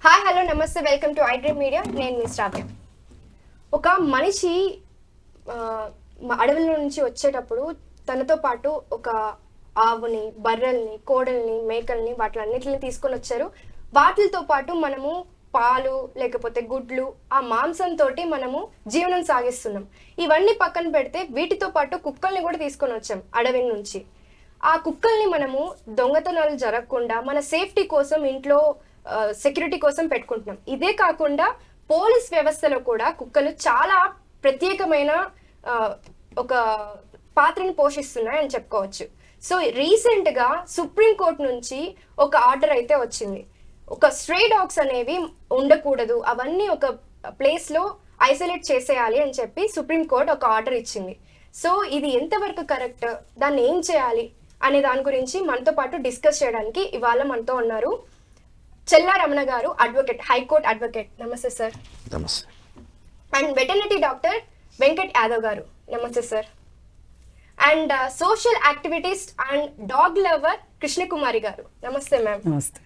Hi hello నమస్తే welcome to iDream media. నేను మీ శ్రావ్య. ఒక మనిషి అడవుల నుంచి వచ్చేటప్పుడు తనతో పాటు ఒక ఆవుని, బర్రెల్ని, కోడల్ని, మేకల్ని వాటిలన్నిటిని తీసుకొని వచ్చారు. వాటితో పాటు మనము పాలు లేకపోతే గుడ్లు, ఆ మాంసంతో మనము జీవనం సాగిస్తున్నాం. ఇవన్నీ పక్కన పెడితే వీటితో పాటు కుక్కల్ని కూడా తీసుకొని వచ్చాం అడవి నుంచి. ఆ కుక్కల్ని మనము దొంగతనాలు జరగకుండా మన సేఫ్టీ కోసం ఇంట్లో సెక్యూరిటీ కోసం పెట్టుకుంటున్నాం. ఇదే కాకుండా పోలీస్ వ్యవస్థలో కూడా కుక్కలు చాలా ప్రత్యేకమైన ఒక పాత్రని పోషిస్తున్నాయి అని చెప్పుకోవచ్చు. సో రీసెంట్గా సుప్రీంకోర్టు నుంచి ఒక ఆర్డర్ అయితే వచ్చింది. ఒక స్ట్రే డాగ్స్ అనేవి ఉండకూడదు, అవన్నీ ఒక ప్లేస్లో ఐసోలేట్ చేసేయాలి అని చెప్పి సుప్రీంకోర్టు ఒక ఆర్డర్ ఇచ్చింది. సో ఇది ఎంతవరకు కరెక్ట్, దాన్ని ఏం చేయాలి అనే దాని గురించి మనతో పాటు డిస్కస్ చేయడానికి ఇవాళ మనతో ఉన్నారు Chella Ramana garu, advocate, high court advocate. నమస్తే సార్. నమస్తే. And veterinary doctor Venkat Yadav garu. నమస్తే sir. And social activist and dog lover Krishnakumari garu. నమస్తే మ్యామ్. నమస్తే.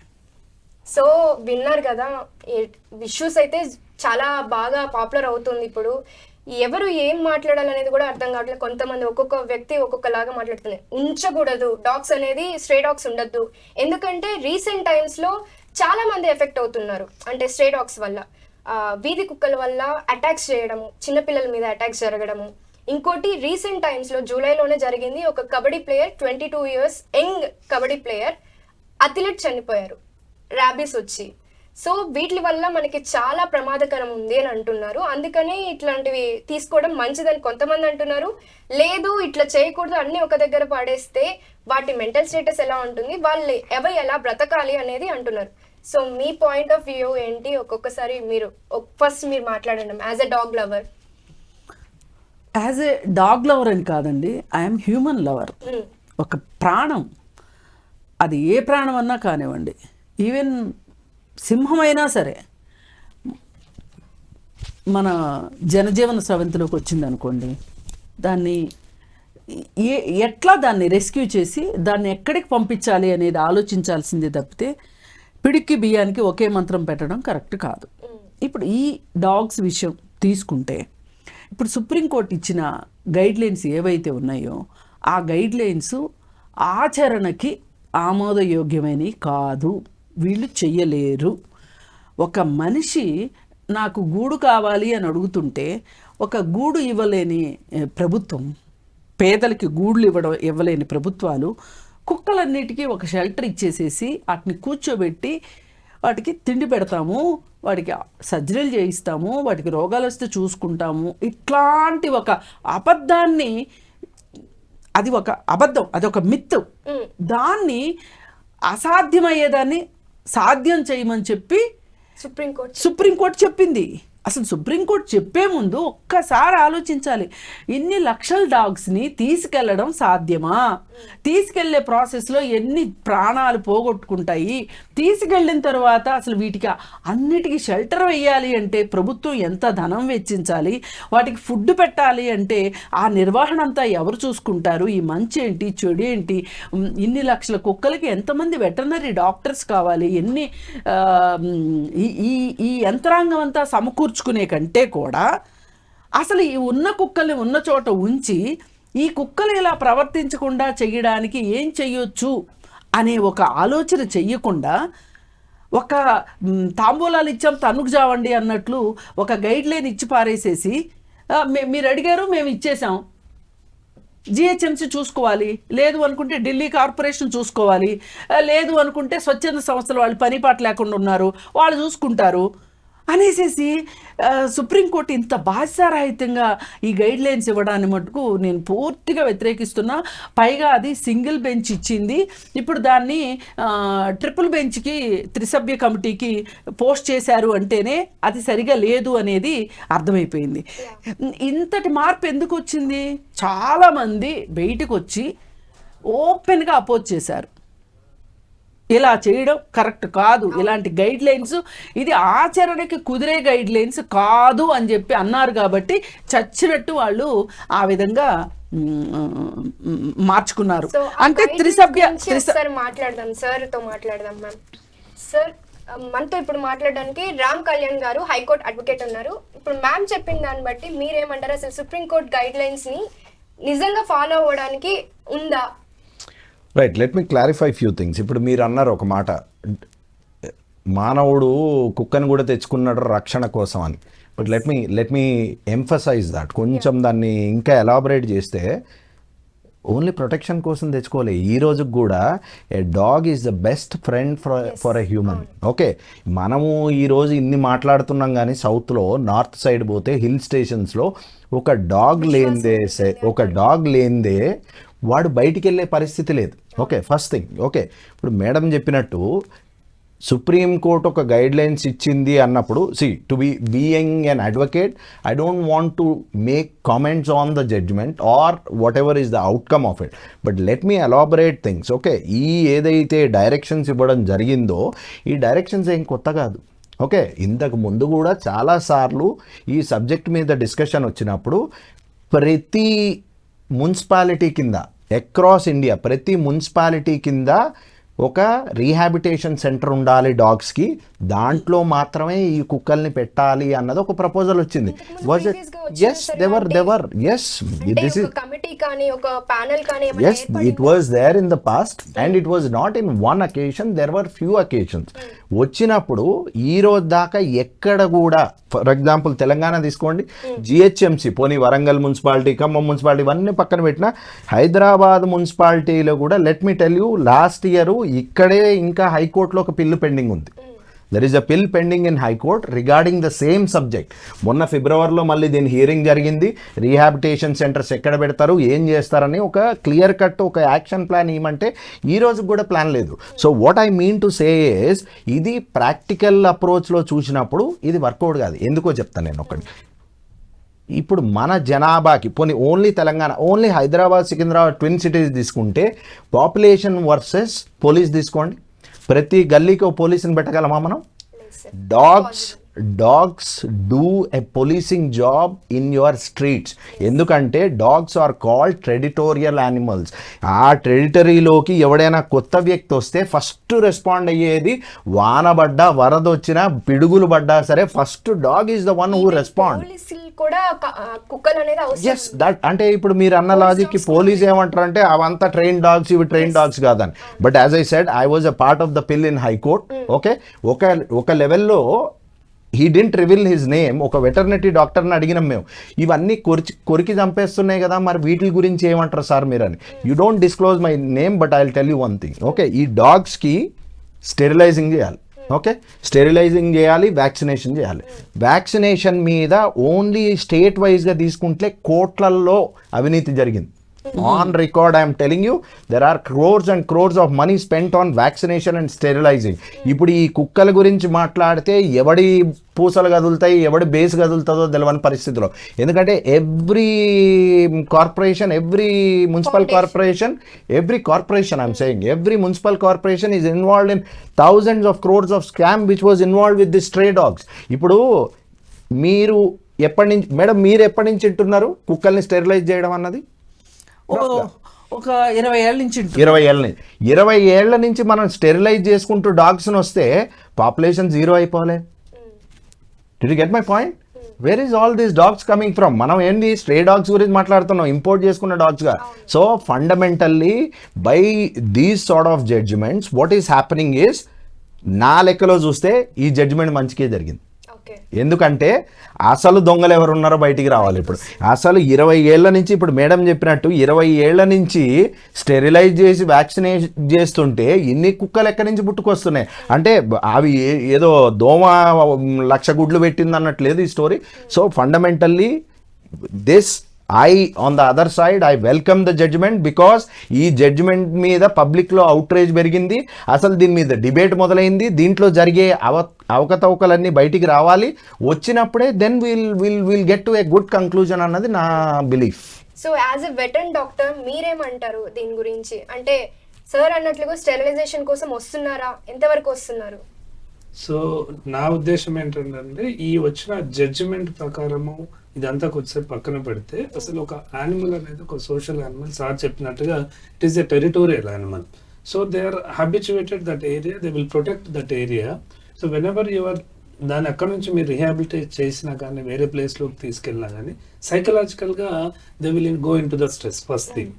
సో విన్నారు కదా, ఇష్యూస్ అయితే చాలా బాగా పాపులర్ అవుతుంది ఇప్పుడు. ఎవరు ఏం మాట్లాడాలనేది కూడా అర్థం కావట్లేదు. కొంతమంది ఒక్కొక్క వ్యక్తి ఒక్కొక్కలాగా మాట్లాడుతున్నారు. ఉంచకూడదు డాగ్స్ అనేది, స్ట్రే డాగ్స్ ఉండద్దు. ఎందుకంటే రీసెంట్ టైమ్స్లో చాలా మంది ఎఫెక్ట్ అవుతున్నారు. అంటే స్ట్రే డాగ్స్ వల్ల, వీధి కుక్కల వల్ల అటాక్స్ చేయడము, చిన్నపిల్లల మీద అటాక్స్ జరగడము. ఇంకోటి రీసెంట్ టైమ్స్లో జూలైలోనే జరిగింది. ఒక kabaddi player, 22 years young kabaddi player athlete చనిపోయారు ర్యాబీస్ వచ్చి. సో వీటి వల్ల మనకి చాలా ప్రమాదకరం ఉంది అని అంటున్నారు. అందుకనే ఇట్లాంటివి తీసుకోవడం మంచిదని కొంతమంది అంటున్నారు. లేదు ఇట్లా చేయకూడదు, అన్ని ఒక దగ్గర పడేస్తే వాటి మెంటల్ స్టేటస్ ఎలా ఉంటుంది, వాళ్ళు ఎవరు ఎలా బ్రతకాలి అనేది అంటున్నారు. So me point of view ఏంటి? ఒక్కొక్కసారి మీరు ఫస్ట్ మీరు మాట్లాడండి as a dog lover. As a dog lover అని కాదండి, ఐఎమ్ హ్యూమన్ లవర్. ఒక ప్రాణం, అది ఏ ప్రాణం అన్నా కానివ్వండి, ఈవెన్ సింహమైనా సరే మన జనజీవన స్రవంతిలోకి వచ్చింది అనుకోండి, దాన్ని ఎట్లా దాన్ని రెస్క్యూ చేసి దాన్ని ఎక్కడికి పంపించాలి అనేది ఆలోచించాల్సిందే తప్పితే పిడికి బియ్యానికి ఒకే మంత్రం పెట్టడం కరెక్ట్ కాదు. ఇప్పుడు ఈ డాగ్స్ విషయం తీసుకుంటే, ఇప్పుడు సుప్రీంకోర్టు ఇచ్చిన గైడ్లైన్స్ ఏవైతే ఉన్నాయో ఆ గైడ్లైన్స్ ఆచరణకి ఆమోదయోగ్యమైనవి కాదు. వీళ్ళు చెయ్యలేరు. ఒక మనిషి నాకు గూడు కావాలి అని అడుగుతుంటే ఒక గూడు ఇవ్వలేని ప్రభుత్వం, పేదలకి గూడులు ఇవ్వలేని ప్రభుత్వాలు కుక్కలన్నిటికీ ఒక షెల్టర్ ఇచ్చేసేసి వాటిని కూర్చోబెట్టి వాటికి తిండి పెడతాము, వాటికి సర్జరీలు చేయిస్తాము, వాటికి రోగాలు వస్తే చూసుకుంటాము, ఇట్లాంటి ఒక అబద్ధాన్ని, అది ఒక అబద్ధం, అది ఒక మిత్. దాన్ని అసాధ్యమయ్యేదాన్ని సాధ్యం చేయమని చెప్పి సుప్రీంకోర్టు చెప్పింది. అసలు సుప్రీంకోర్టు చెప్పే ముందు ఒక్కసారి ఆలోచించాలి. ఇన్ని లక్షల డాగ్స్ని తీసుకెళ్ళడం సాధ్యమా? తీసుకెళ్లే ప్రాసెస్లో ఎన్ని ప్రాణాలు పోగొట్టుకుంటాయి? తీసుకెళ్ళిన తర్వాత అసలు వీటికి అన్నిటికీ షెల్టర్ వేయాలి అంటే ప్రభుత్వం ఎంత ధనం వెచ్చించాలి? వాటికి ఫుడ్ పెట్టాలి అంటే ఆ నిర్వహణ అంతా ఎవరు చూసుకుంటారు? ఈ మంచి ఏంటి, చెడు ఏంటి? ఇన్ని లక్షల కుక్కలకి ఎంతమంది వెటర్నరీ డాక్టర్స్ కావాలి? ఎన్ని ఈ యంత్రాంగం అంతా సమకూర్చుకునే కంటే కూడా అసలు ఈ ఉన్న కుక్కల్ని ఉన్న చోట ఉంచి ఈ కుక్కలు ఇలా ప్రవర్తించకుండా చేయడానికి ఏం చెయ్యొచ్చు అనే ఒక ఆలోచన చెయ్యకుండా, ఒక తాంబూలాలు ఇచ్చాం తన్నుకు జావండి అన్నట్లు ఒక గైడ్ లైన్ ఇచ్చి పారేసేసి, మీరు అడిగారు మేము ఇచ్చేసాం, జిహెచ్ఎంసీ చూసుకోవాలి, లేదు అనుకుంటే ఢిల్లీ కార్పొరేషన్ చూసుకోవాలి, లేదు అనుకుంటే స్వచ్ఛంద సంస్థలు వాళ్ళు పని పాట లేకుండా ఉన్నారు వాళ్ళు చూసుకుంటారు అనేసేసి సుప్రీంకోర్టు ఇంత బాధ్యతారహితంగా ఈ గైడ్ లైన్స్ ఇవ్వడాన్ని మటుకు నేను పూర్తిగా వ్యతిరేకిస్తున్నా. పైగా అది సింగిల్ బెంచ్ ఇచ్చింది. ఇప్పుడు దాన్ని ట్రిపుల్ బెంచ్కి, త్రిసభ్య కమిటీకి పోస్ట్ చేశారు అంటేనే అది సరిగా లేదు అనేది అర్థమైపోయింది. ఇంతటి మార్పు ఎందుకు వచ్చింది? చాలామంది బయటకు వచ్చి ఓపెన్గా అపోజ్ చేశారు. ఇలా చేయడం కరెక్ట్ కాదు, ఇలాంటి గైడ్ లైన్స్ ఇది ఆచరణకి కుదిరే గైడ్ లైన్స్ కాదు అని చెప్పి అన్నారు. కాబట్టి చచ్చినట్టు వాళ్ళు ఆ విధంగా మార్చుకున్నారు. అంటే మాట్లాడదాం సార్తో మాట్లాడదాం మ్యామ్. సార్ మనతో ఇప్పుడు మాట్లాడడానికి రామ్ కళ్యాణ్ గారు హైకోర్టు అడ్వకేట్ ఉన్నారు. ఇప్పుడు మ్యామ్ చెప్పిన దాన్ని బట్టి మీరేమంటారు, అసలు సుప్రీంకోర్టు గైడ్ లైన్స్ ని నిజంగా ఫాలో అవ్వడానికి ఉందా? Right, let me clarify few things. ఇప్పుడు మీరు అన్నారు ఒక మాట, మానవుడు కుక్కను కూడా తెచ్చుకున్నాడు రక్షణ కోసం అని. But let me emphasise that, కొంచెం దాన్ని ఇంకా ఎలాబరేట్ చేస్తే, ఓన్లీ ప్రొటెక్షన్ కోసం తెచ్చుకోవాలి. ఈ రోజుకి కూడా a dog is the best friend for a human. Okay, మనము ఈరోజు ఇన్ని మాట్లాడుతున్నాం కానీ సౌత్లో నార్త్ సైడ్ పోతే హిల్ స్టేషన్స్లో ఒక డాగ్ లేనిదే వాడు బయటికి వెళ్ళే పరిస్థితి లేదు. Okay, first thing. ఓకే, ఇప్పుడు మేడం చెప్పినట్టు సుప్రీంకోర్టు ఒక గైడ్ లైన్స్ ఇచ్చింది అన్నప్పుడు, to be being an advocate, I don't want to make comments on the judgment or whatever is the outcome of it, but let me elaborate things. Okay, ఈ ఏదైతే directions ఇవ్వడం జరిగిందో ఈ directions ఏం కొత్త కాదు. ఓకే, ఇంతకు ముందు కూడా చాలాసార్లు ఈ సబ్జెక్ట్ మీద డిస్కషన్ వచ్చినప్పుడు ప్రతి మున్సిపాలిటీ కింద అక్రాస్ ఇండియా ప్రతి మున్సిపాలిటీ కింద ఒక రీహాబిటేషన్ సెంటర్ ఉండాలి డాగ్స్కి, దాంట్లో మాత్రమే ఈ కుక్కల్ని పెట్టాలి అన్నది ఒక ప్రపోజల్ వచ్చింది. Was it? ఎస్, దేవర్ ఎస్, దిస్ ఇస్ కమిటీ కానీ ఒక ప్యానెల్ కానీ yes, it was there in the past and it was not in one occasion, there were few occasions. వచ్చినప్పుడు ఈ రోజు దాకా ఎక్కడ కూడా, ఫర్ ఎగ్జాంపుల్ తెలంగాణ తీసుకోండి, జిహెచ్ఎంసి, పోనీ వరంగల్ మున్సిపాలిటీ, ఖమ్మం మున్సిపాలిటీ ఇవన్నీ పక్కన పెట్టిన హైదరాబాద్ మున్సిపాలిటీలో కూడా let me tell you, last year ఇక్కడే ఇంకా హైకోర్టులో ఒక పిల్లు పెండింగ్ ఉంది. దెర్ ఈస్ అ పిల్ pending in high court regarding the same subject. మొన్న ఫిబ్రవరిలో మళ్ళీ దీని హియరింగ్ జరిగింది. రీహాబిటేషన్ సెంటర్స్ ఎక్కడ పెడతారు, ఏం చేస్తారని ఒక క్లియర్ కట్ ఒక యాక్షన్ ప్లాన్ ఇవ్వమంటే ఈ రోజు కూడా ప్లాన్ లేదు. So what I mean to say is, ఇది ప్రాక్టికల్ అప్రోచ్లో చూసినప్పుడు ఇది వర్కౌట్ కాదు. ఎందుకో చెప్తాను నేను ఒకటి. ఇప్పుడు మన జనాభాకి, పోనీ only Telangana, only Hyderabad, Secunderabad twin cities తీసుకుంటే పాపులేషన్ వర్సెస్ పోలీస్ తీసుకోండి, ప్రతి గల్లీకి ఒక పోలీసుని పెట్టగలమా మనం? Dogs do a policing job in your streets. ఎందుకంటే dogs are called territorial animals. ఆ టెరిటరీలోకి ఎవడైనా కొత్త వ్యక్తి వస్తే ఫస్ట్ రెస్పాండ్ అయ్యేది, వాన పడ్డా, వరద వచ్చినా, పిడుగులు పడ్డా సరే, first dog is the one who respond. Yes, that అంటే ఇప్పుడు మీరు అన్న లాజిక్ పోలీస్ ఏమంటారు అంటే అవంతా ట్రైన్ డాగ్స్, ఇవి ట్రైన్ డాగ్స్ కాదని. But as I said, I was a part of the PIL in high court. Okay, ఒక లెవెల్లో he didn't reveal his name. ఒక వెటర్నరీ డాక్టర్ని అడిగినాం మేము, ఇవన్నీ కొరికి చంపేస్తున్నాయి కదా, మరి వీటి గురించి ఏమంటారు సార్ మీరు అని. You don't disclose my name, but I will tell you one thing. Okay, ఈ డాగ్స్కి స్టెరిలైజింగ్ చేయాలి. ఓకే, స్టెరిలైజింగ్ చేయాలి, వ్యాక్సినేషన్ చేయాలి. వ్యాక్సినేషన్ మీద ఓన్లీ స్టేట్ వైజ్గా తీసుకుంటే కోట్లల్లో అవినీతి జరిగింది. On record I'm telling you, there are crores and crores of money spent on vaccination and sterilising. ఇప్పుడు ఈ కుక్కల గురించి మాట్లాడితే ఎవడి పూసలు కదులుతాయి, ఎవడి బేస్ కదులుతుందో తెలియని పరిస్థితిలో. ఎందుకంటే every corporation, every municipal corporation I'm saying, every municipal corporation is involved in thousands of crores of scam which was involved with the stray dogs. ఇప్పుడు మీరు ఎప్పటి నుంచి మేడం, మీరు ఎప్పటి నుంచి వింటున్నారు కుక్కల్ని స్టెరిలైజ్ చేయడం అన్నది? ఒక 20 ఏళ్ళ నుంచి. 20 ఏళ్ల నుంచి మనం స్టెరిలైజ్ చేసుకుంటూ డాగ్స్ని వస్తే పాపులేషన్ జీరో అయిపోలే. Did you get my point? Where is all these dogs coming from? మనం ఏంది స్ట్రే డాగ్స్ గురించి మాట్లాడుతున్నాం, ఇంపోర్ట్ చేసుకున్న డాగ్స్గా. So fundamentally by these sort of judgments what is happening is, నా లెక్కలో చూస్తే ఈ జడ్జిమెంట్ మంచికే జరిగింది. ఎందుకంటే అసలు దొంగలు ఎవరు ఉన్నారో బయటికి రావాలి. ఇప్పుడు అసలు 20 ఏళ్ల నుంచి, ఇప్పుడు మేడం చెప్పినట్టు 20 ఏళ్ల నుంచి స్టెరిలైజ్ చేసి వ్యాక్సినేషన్ చేస్తుంటే ఇన్ని కుక్కలు ఎక్కడి నుంచి పుట్టుకొస్తున్నాయి అంటే అవి ఏదో దోమ 1,00,000 గుడ్లు పెట్టింది అన్నట్లేదు ఈ story. So fundamentally this on the other side, I welcome the judgment because ఈ జడ్జిమెంట్ మీద పబ్లిక్లో అవుట్రేజ్ పెరిగింది. అసలు దీని మీద డిబేట్ మొదలైంది. దీంట్లో జరిగే అవకతవకలన్నీ బయటికి రావాలి. వచ్చినప్పుడే then will get to a good conclusion అన్నది నా belief. So as a veteran doctor మీరేమంటారు దీని గురించి? అంటే సార్ అన్నట్లుగా స్టెరిలైజేషన్ కోసం వస్తున్నారా, ఎంతవరకు వస్తున్నారు? సో నా ఉద్దేశం ఏంటంటే, ఈ వచ్చిన జడ్జిమెంట్ ప్రకారము ఇదంతా కొద్దిసేపు పక్కన పెడితే, అసలు ఒక యానిమల్ అనేది ఒక సోషల్ యానిమల్. సార్ చెప్పినట్టుగా it is a territorial animal. So they are habituated that area, they will protect that area. So whenever your దాన్ని అక్కడ నుంచి మీరు రిహాబిలిటేట్ చేసినా కానీ వేరే ప్లేస్లోకి తీసుకెళ్ళినా కానీ సైకలాజికల్గా they will go in to the stress first thing.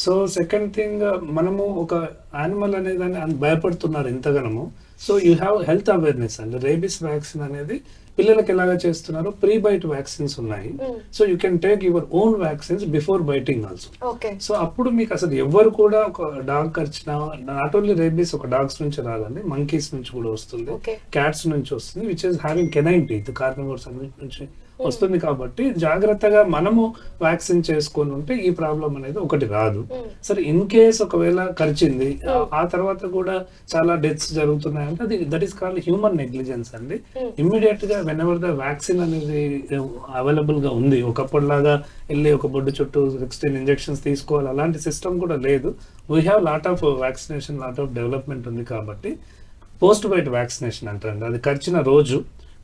So second thing, మనము ఒక యానిమల్ అనేదాన్ని భయపడుతున్నారు ఎంతగానో. So you have health awareness అండి. రేబీస్ వ్యాక్సిన్ అనేది పిల్లలకి ఎలాగా చేస్తున్నారో ప్రీ బైట్ వ్యాక్సిన్స్ ఉన్నాయి. So you can take your own vaccines before biting also. Okay. So అప్పుడు మీకు అసలు ఎవరు కూడా ఒక డాగ్ కరిచినా, నాట్ ఓన్లీ రేబీస్ ఒక డాగ్స్ నుంచి రాదండి, మంకీస్ నుంచి కూడా వస్తుంది, క్యాట్స్ నుంచి వస్తుంది, which is having canine teeth, carnivores అన్నిటి నుంచి వస్తుంది. కాబట్టి జాగ్రత్తగా మనము వ్యాక్సిన్ చేసుకొని ఉంటే ఈ ప్రాబ్లం అనేది ఒకటి రాదు. సరే ఇన్ కేస్ ఒకవేళ కరిచింది ఆ తర్వాత కూడా చాలా డెత్స్ జరుగుతున్నాయంటే అది that is called human negligence అండి. ఇమ్మీడియట్ గా వెన్ ఎవర్ ద వ్యాక్సిన్ అనేది అవైలబుల్ గా ఉంది, ఒకప్పటిలాగా వెళ్ళి ఒక బొడ్డు చుట్టూ 16 ఇంజెక్షన్స్ తీసుకోవాలి అలాంటి సిస్టమ్ కూడా లేదు. We have lot of vaccination, lot of development ఉంది. కాబట్టి పోస్ట్ బైట్ వ్యాక్సినేషన్ అంటారండి. అది కరిచిన రోజు,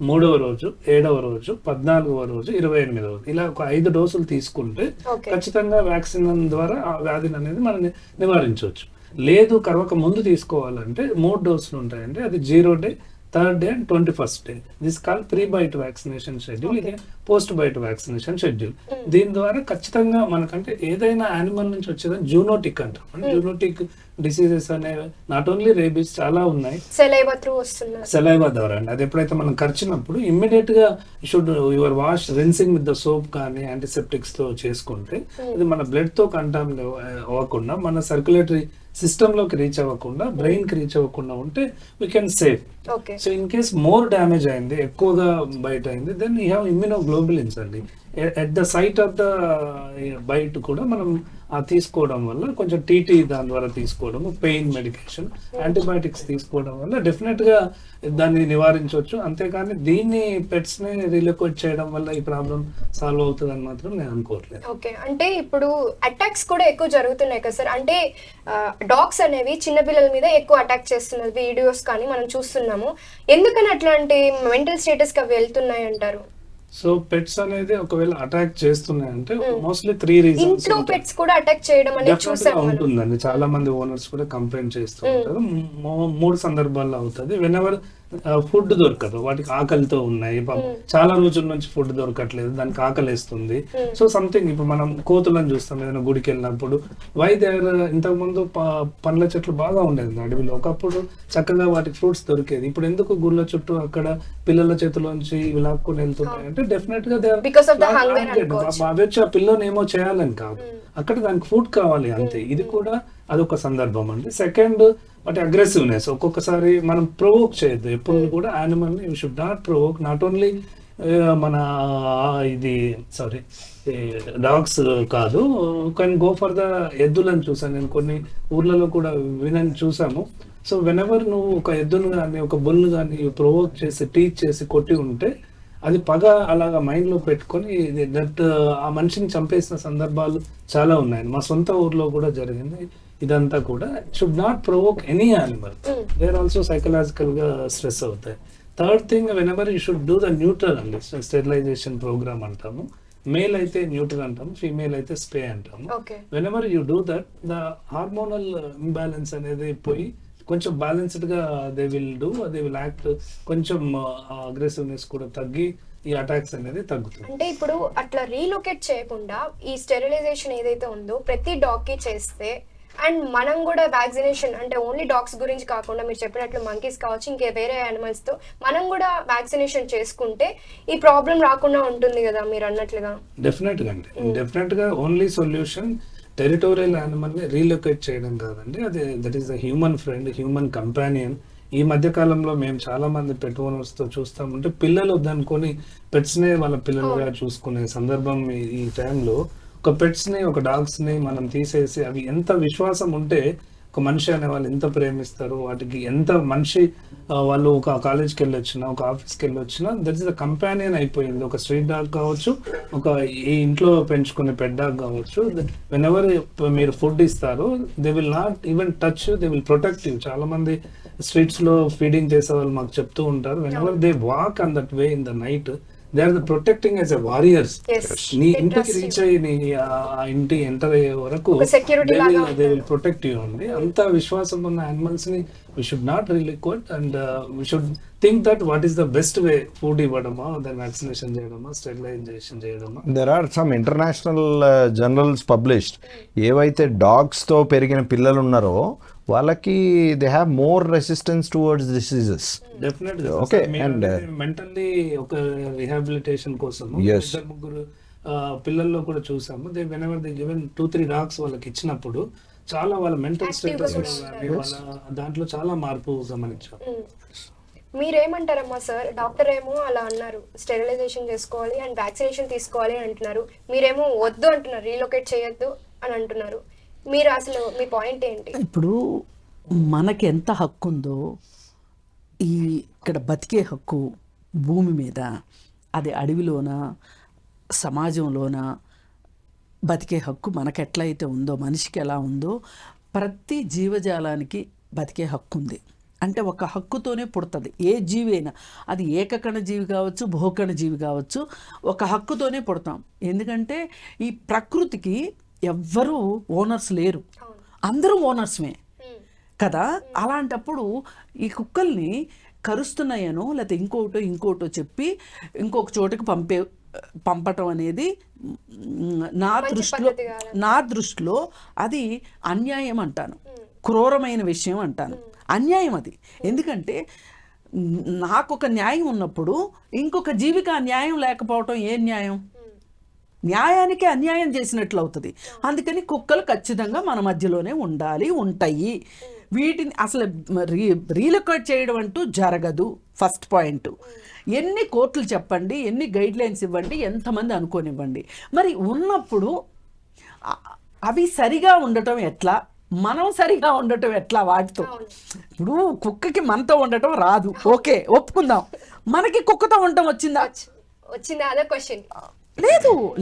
3వ రోజు, 7వ రోజు, 14వ రోజు, 28వ రోజు, ఇలా ఒక 5 డోసులు తీసుకుంటే ఖచ్చితంగా వ్యాక్సిన్ ద్వారా ఆ వ్యాధిని అనేది మనం నివారించవచ్చు. లేదు కరవక ముందు తీసుకోవాలంటే 3 డోసులు ఉంటాయండి. అది 0 day, 3rd day and 21st day. This call pre bite vaccination schedule, ఇది పోస్ట్ బైట్ వ్యాక్సినేషన్ షెడ్యూల్. దీని ద్వారా ఖచ్చితంగా మనకంటే ఏదైనా యానిమల్ నుంచి వచ్చేదని జూనోటిక్ అంటాం. జూనోటిక్ డిసీజెస్ అనేవి నాట్ ఓన్లీ రేబీస్ చాలా ఉన్నాయి, సెలైవా ద్వారా అండి. అది ఎప్పుడైతే మనం కరిచినప్పుడు ఇమ్మీడియట్ గా should your wash rinsing with the soap కానీ యాంటీసెప్టిక్స్ తో చేసుకుంటే ఇది మన బ్లడ్ తో కంటామినేట్ అవ్వకుండా, మన సర్క్యులేటరీ సిస్టమ్ లోకి రీచ్ అవ్వకుండా, బ్రెయిన్ కి రీచ్ అవ్వకుండా ఉంటే we can save. So in case more damage అయింది, ఎక్కువగా బైట్ అయింది, దెన్ యూ హ్యావ్ ఇమ్యూనోగ్లోబులిన్స్ అండి. At the site of the bite కూడా మనం తీసుకోవడం వల్ల, కొంచెం టీటీ దాని ద్వారా తీసుకోవడం, పెయిన్ మెడికేషన్, యాంటీబయాటిక్స్ తీసుకోవడం వల్ల డెఫినెట్ గా దాన్ని నివారించవచ్చు. అంతేకాని దీన్ని పెట్స్ ని రీలొకేట్ చేయడం వల్ల ఈ ప్రాబ్లం సాల్వ్ అవుతుంది అని మాత్రం నేను అనుకోవట్లేదు. ఓకే. అంటే ఇప్పుడు అటాక్స్ కూడా ఎక్కువ జరుగుతున్నాయి కదా సార్, అంటే డాగ్స్ అనేవి చిన్నపిల్లల మీద ఎక్కువ అటాక్ చేస్తున్నారు, వీడియోస్ కానీ మనం చూస్తున్నాము. ఎందుకని అట్లాంటి మెంటల్ స్టేటస్ కి అవి వెళ్తున్నాయి అంటారు? సో పెట్స్ అనేది ఒకవేళ అటాక్ చేస్తున్నాయంటే మోస్ట్లీ 3 రీజన్స్. ఇంట్లో పెట్స్ కూడా అటాక్ చేయడం అనేది చూసాము ఉంటుందండి. చాలా మంది ఓనర్స్ కూడా కంప్లైంట్ చేస్తూ ఉంటారు. 3 సందర్భాల్లో అవుతుంది. వెన్ ఎవర్ ఫుడ్ దొరకదు, వాటికి ఆకలితో ఉన్నాయి, చాలా రోజుల నుంచి ఫుడ్ దొరకట్లేదు, దానికి ఆకలి వేస్తుంది. సో సంథింగ్, ఇప్పుడు మనం కోతులను చూస్తాం ఏదైనా గుడికి వెళ్ళినప్పుడు, వై దేర్ ఇంతకు ముందు పండ్ల చెట్లు బాగా ఉండేది అడవిలో, ఒకప్పుడు చక్కగా వాటికి ఫ్రూట్స్ దొరికేది. ఇప్పుడు ఎందుకు గుళ్ళ చుట్టూ అక్కడ పిల్లల చేతిలోంచి లాక్కొని వెళ్తున్నాయి అంటే డెఫినెట్ గా అవి వచ్చి ఆ పిల్లని ఏమో చేయాలని కాదు, అక్కడ దానికి ఫుడ్ కావాలి అంతే. ఇది కూడా అదొక సందర్భం అండి. సెకండ్, వాటి అగ్రెసివ్నెస్. ఒక్కొక్కసారి మనం ప్రొవోక్ చేయొద్దు ఎప్పుడు కూడా యానిమల్ని. You should not provoke, not only మన ఇది డాగ్స్ కాదు, కెన్ గో ఫర్ ద ఎద్దులను చూసాను నేను, కొన్ని ఊర్లలో కూడా వినని చూసాము. సో వెన్ ఎవర్ నువ్వు ఒక ఎద్దును కానీ ఒక బుల్ను కానీ ప్రొవోక్ చేసి టీచ్ చేసి కొట్టి ఉంటే అది పగ అలాగా మైండ్ లో పెట్టుకొని దట్ ఆ మనిషిని చంపేసిన సందర్భాలు చాలా ఉన్నాయి. మా సొంత ఊర్లో కూడా జరిగింది ఇదంతా కూడా. Should not provoke any animal, there also psychological గా స్ట్రెస్ అవుతాయి. Third thing, whenever you should do the neutral అండి, స్టెరిలైజేషన్ ప్రోగ్రామ్ అంటాము. మేల్ అయితే న్యూట్రల్ అంటాము, ఫీమేల్ అయితే స్ప్రే అంటాము. Whenever you do that, the hormonal imbalance అనేది పోయి కొంచెం బ్యాలెన్స్డ్ గా దే విల్ యాక్ట్, కొంచెం అగ్రెసివ్నెస్ కూడా తగ్గి ఈ అటాక్స్ అనేది తగ్గుతుంది. అంటే ఇప్పుడు అట్లా రీలొకేట్ చేయకుండా ఈ స్టెరిలైజేషన్ ఏదైతే ఉందో ప్రతి డాగ్ కి చేస్తే, అండ్ మనం కూడా వ్యాక్సినేషన్ అంటే ఓన్లీ డాగ్స్ గురించి కాకుండా మీరు చెప్పినట్లు మంకీస్ కావచ్చు, ఇంకే వేరే యానిమల్స్ తో మనం కూడా వ్యాక్సినేషన్ చేసుకుంటే ఈ ప్రాబ్లం రాకుండా ఉంటుంది కదా మీరు అన్నట్లుగా. డెఫినెట్ గా అండి, డెఫినెట్ గా ఓన్లీ సొల్యూషన్ టెరిటోరియల్ యానిమల్ ని రీలొకేట్ చేయడం కాదండి, అది that is the human friend, human companion. ఈ మధ్య కాలంలో మేము చాలా మంది పెట్ ఓనర్స్ తో చూస్తామంటే పిల్లలు వద్దనుకొని పెట్స్ నే వాళ్ళ పిల్లలుగా చూసుకునే సందర్భం ఈ టైంలో. ఒక పెట్స్ ని, ఒక డాగ్స్ ని మనం తీసేసి అవి ఎంత విశ్వాసం ఉంటే ఒక మనిషి అనే వాళ్ళు ఎంత ప్రేమిస్తారు, వాటికి ఎంత మనిషి వాళ్ళు ఒక కాలేజ్కి వెళ్ళి వచ్చినా, ఒక ఆఫీస్కి వెళ్ళి వచ్చినా, దట్ ఇస్ ద కంపానియన్ అయిపోయింది. ఒక స్ట్రీట్ డాగ్ కావచ్చు, ఒక ఈ ఇంట్లో పెంచుకునే పెట్ డాగ్ కావచ్చు. వెన్ ఎవర్ మీరు ఫుడ్ ఇస్తారు, they will not even touch, they will protect you. చాలా మంది స్ట్రీట్స్ లో ఫీడింగ్ చేసే వాళ్ళు మాకు చెప్తూ ఉంటారు, whenever they walk on that way in the night, they are the protecting as a warriors. Yes. నీ They ఇంటికి trust రీచ్ అయ్యి నీ ఆ ఇంటి ఎంటర్ అయ్యే వరకు ఒక security లాగా దే విల్ ప్రొటెక్ట్ యూ అండి. అంత విశ్వాసం ఉన్న యానిమల్స్ ని we should not really quote and we should think that what is the best way, food ఇవ్వడమా, దాన్ని వ్యాక్సినేషన్ చేయడమా, స్టెరిలైజేషన్ చేయడమా. There are some international journals published. ఏవైతే డాగ్స్తో పెరిగిన పిల్లలు ఉన్నారో వాళ్ళకి they have more resistance towards diseases. Definite Okay, and, mentally ఒక రిహాబిలిటేషన్ కోసం Yes. ఇద్దరు ముగ్గురు పిల్లల్లో కూడా చూసాము. They whenever they given 2-3 dogs వాళ్ళకి ఇచ్చినప్పుడు చాలా వాళ్ళ మెంటల్ Active గా స్టేటస్ కూడా వాళ్ళ దాంట్లో చాలా మార్పు గమనించాం. మీరేమంటారమ్మా సార్? డాక్టర్ ఏమో అలా అన్నారు, స్టెరిలైజేషన్ చేసుకోవాలి అండ్ వ్యాక్సినేషన్ తీసుకోవాలి అని అంటున్నారు. మీరేమో వద్దు అంటున్నారు, రీలొకేట్ చేయొద్దు అని అంటున్నారు. మీరు అసలు మీ పాయింట్ ఏంటి? ఇప్పుడు మనకి ఎంత హక్కు ఉందో ఇక్కడ బతికే హక్కు భూమి మీద, అది అడవిలోన సమాజంలోన బతికే హక్కు మనకు ఎట్లయితే ఉందో, మనిషికి ఎలా ఉందో ప్రతి జీవజాలానికి బతికే హక్కు ఉంది. అంటే ఒక హక్కుతోనే పుడుతుంది ఏ జీవి అయినా, అది ఏకకణ జీవి కావచ్చు, బహుకణ జీవి కావచ్చు, ఒక హక్కుతోనే పుడతాం. ఎందుకంటే ఈ ప్రకృతికి ఎవ్వరూ ఓనర్స్ లేరు, అందరూ ఓనర్స్మే కదా. అలాంటప్పుడు ఈ కుక్కల్ని కరుస్తున్నాయనో లేకపోతే ఇంకోటో చెప్పి ఇంకొక చోటుకి పంపటం అనేది నా దృష్టిలో అది అన్యాయం అంటాను, క్రూరమైన విషయం అంటాను, అన్యాయం అది. ఎందుకంటే నాకు ఒక న్యాయం ఉన్నప్పుడు ఇంకొక జీవికి ఆ న్యాయం లేకపోవటం ఏం న్యాయం? న్యాయానికి అన్యాయం చేసినట్లు అవుతుంది. అందుకని కుక్కలు ఖచ్చితంగా మన మధ్యలోనే ఉంటాయి. వీటిని అసలు రీలొకేట్ చేయడం అంటూ జరగదు. First point. ఎన్ని కోర్టులు చెప్పండి, ఎన్ని గైడ్ లైన్స్ ఇవ్వండి, ఎంతమంది అనుకోనివ్వండి, మరి ఉన్నప్పుడు అవి సరిగా ఉండటం ఎట్లా, మనం సరిగా ఉండటం ఎట్లా వాటితో? ఇప్పుడు కుక్కకి మనతో ఉండటం రాదు, ఓకే ఒప్పుకుందాం. మనకి కుక్కతో ఉండటం వచ్చిందా? అదే క్వశ్చన్.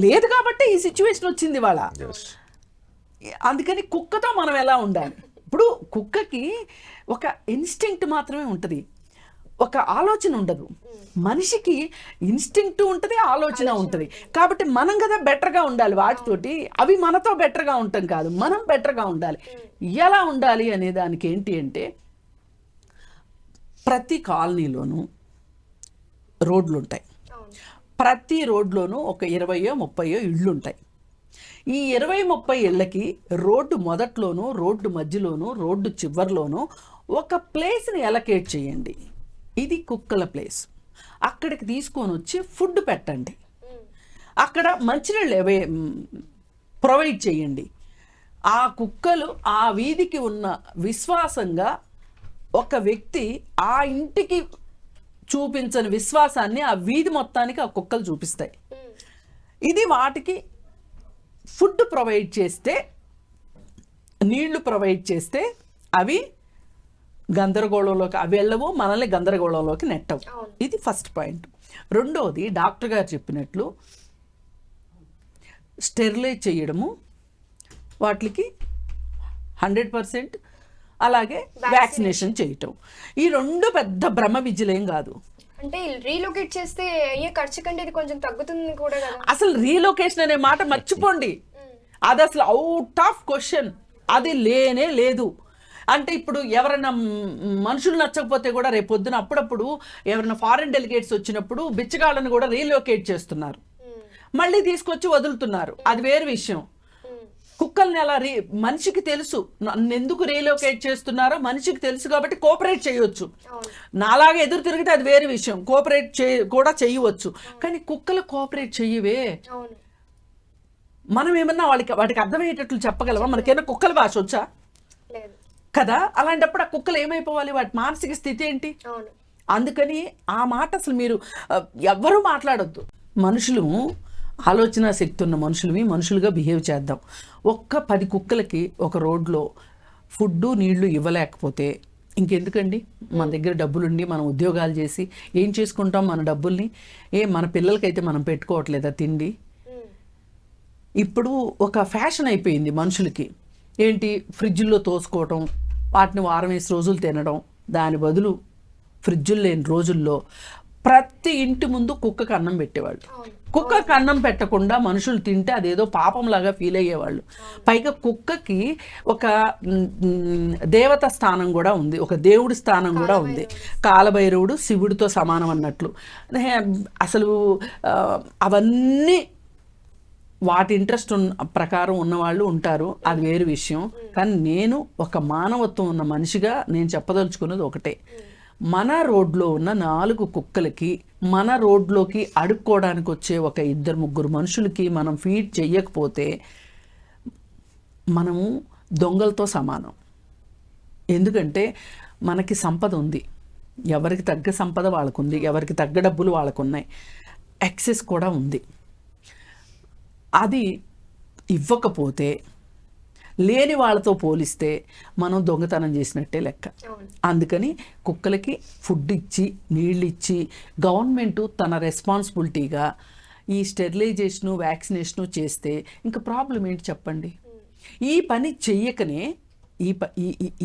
లేదు కాబట్టి ఈ సిచ్యువేషన్ వచ్చింది వాళ్ళ. అందుకని కుక్కతో మనం ఎలా ఉండాలి? ఇప్పుడు కుక్కకి ఒక ఇన్స్టింక్ట్ మాత్రమే ఉంటుంది, ఒక ఆలోచన ఉండదు. మనిషికి ఇన్స్టింక్ట్ ఉంటుంది, ఆలోచన ఉంటుంది. కాబట్టి మనం కదా బెటర్గా ఉండాలి వాటితోటి. అవి మనతో బెటర్గా ఉంటాం కాదు, మనం బెటర్గా ఉండాలి. ఎలా ఉండాలి అనే దానికి ఏంటి అంటే, ప్రతి కాలనీలోనూ రోడ్లు ఉంటాయి. ప్రతి రోడ్లోనూ ఒక 20-30 ఇళ్ళు ఉంటాయి. ఈ 20-30 ఇళ్ళకి రోడ్డు మొదట్లోనూ, రోడ్డు మధ్యలోనూ, రోడ్డు చివరిలోనూ ఒక ప్లేస్ని అలొకేట్ చేయండి. ఇది కుక్కల ప్లేస్. అక్కడికి తీసుకొని వచ్చి ఫుడ్ పెట్టండి, అక్కడ మంచినీళ్ళు ప్రొవైడ్ చేయండి. ఆ కుక్కలు ఆ వీధికి ఉన్న విశ్వాసంగా ఒక వ్యక్తి ఆ ఇంటికి చూపించని విశ్వాసాన్ని ఆ వీధి మొత్తానికి ఆ కుక్కలు చూపిస్తాయి. ఇది వాటికి ఫుడ్ ప్రొవైడ్ చేస్తే, నీళ్లు ప్రొవైడ్ చేస్తే అవి గందరగోళంలోకి వెళ్ళవు, మనల్ని గందరగోళంలోకి నెట్టవు. ఇది ఫస్ట్ పాయింట్. రెండోది, డాక్టర్ గారు చెప్పినట్లు స్టెరిలైజ్ చేయడము, వాటికి 100%, అలాగే వ్యాక్సినేషన్ చేయటం. ఈ రెండు పెద్ద బ్రహ్మ విద్యలేం కాదు. అంటే రీలొకేట్ చేస్తే అయ్యే ఖర్చు కంటే ఇది కొంచెం తగ్గుతుంది కూడా కదా. అసలు రీలొకేషన్ అనే మాట మర్చిపోండి, అది అసలు అవుట్ ఆఫ్ క్వశ్చన్. అది లేనే లేదు. అంటే ఇప్పుడు ఎవరైనా మనుషులు నచ్చకపోతే కూడా రేపొద్దున అప్పుడప్పుడు ఎవరైనా ఫారిన్ డెలిగేట్స్ వచ్చినప్పుడు బిచ్చగాళ్ళని కూడా రీలొకేట్ చేస్తున్నారు, మళ్ళీ తీసుకొచ్చి వదులుతున్నారు. అది వేరే విషయం. కుక్కల్ని అలా మనిషికి తెలుసు నన్ను ఎందుకు రీలొకేట్ చేస్తున్నారో మనిషికి తెలుసు కాబట్టి కోఆపరేట్ చేయవచ్చు. నాలాగా ఎదురు తిరిగితే అది వేరే విషయం, కోఆపరేట్ కూడా చేయవచ్చు. కానీ కుక్కలు కోఆపరేట్ చెయ్యవే. మనం ఏమన్నా వాటికి అర్థమయ్యేటట్లు చెప్పగలవా? మనకేమన్నా కుక్కల భాష వచ్చా? కదా. అలాంటప్పుడు ఆ కుక్కలు ఏమైపోవాలి, వాటి మానసిక స్థితి ఏంటి? అందుకని ఆ మాట అసలు మీరు ఎవ్వరూ మాట్లాడొద్దు. మనుషులు ఆలోచన శక్తి ఉన్న మనుషులుగా బిహేవ్ చేద్దాం. 10 కుక్కలకి ఒక రోడ్లో ఫుడ్డు నీళ్లు ఇవ్వలేకపోతే ఇంకెందుకండి? మన దగ్గర డబ్బులుండి మనం ఉద్యోగాలు చేసి ఏం చేసుకుంటాం మన డబ్బుల్ని? మన పిల్లలకైతే మనం పెట్టుకోవట్లేదా తిండి? ఇప్పుడు ఒక ఫ్యాషన్ అయిపోయింది మనుషులకి. ఏంటి, ఫ్రిడ్జ్లో తోసుకోవటం, వాటిని వారం 20 రోజులు తినడం. దాని బదులు ఫ్రిడ్జులు లేని రోజుల్లో ప్రతి ఇంటి ముందు కుక్కకు అన్నం పెట్టేవాళ్ళు. కుక్కకి అన్నం పెట్టకుండా మనుషులు తింటే అదేదో పాపంలాగా ఫీల్ అయ్యేవాళ్ళు. పైగా కుక్కకి ఒక దేవత స్థానం కూడా ఉంది, ఒక దేవుడి స్థానం కూడా ఉంది. కాలభైరవుడు శివుడితో సమానం అన్నట్లు. అసలు అవన్నీ వాటి ఇంట్రెస్ట్ ప్రకారం ఉన్నవాళ్ళు ఉంటారు, అది వేరు విషయం. కానీ నేను ఒక మానవత్వం ఉన్న మనిషిగా నేను చెప్పదలుచుకున్నది ఒకటే, మన రోడ్లో ఉన్న 4 కుక్కలకి, మన రోడ్లోకి అడుక్కోవడానికి వచ్చే ఒక 2-3 మనుషులకి మనం ఫీడ్ చెయ్యకపోతే మనము దొంగలతో సమానం. ఎందుకంటే మనకి సంపద ఉంది, ఎవరికి తగ్గ సంపద వాళ్ళకుంది, ఎవరికి తగ్గ డబ్బులు వాళ్ళకున్నాయి, యాక్సెస్ కూడా ఉంది. అది ఇవ్వకపోతే, లేని వాళ్ళతో పోలిస్తే మనం దొంగతనం చేసినట్టే లెక్క. అందుకని కుక్కలకి ఫుడ్ ఇచ్చి, నీళ్ళు ఇచ్చి, గవర్నమెంట్ తన రెస్పాన్సిబిలిటీగా ఈ స్టెరిలైజేషను, వ్యాక్సినేషను చేస్తే ఇంకా ప్రాబ్లం ఏంటి చెప్పండి. ఈ పని చెయ్యకనే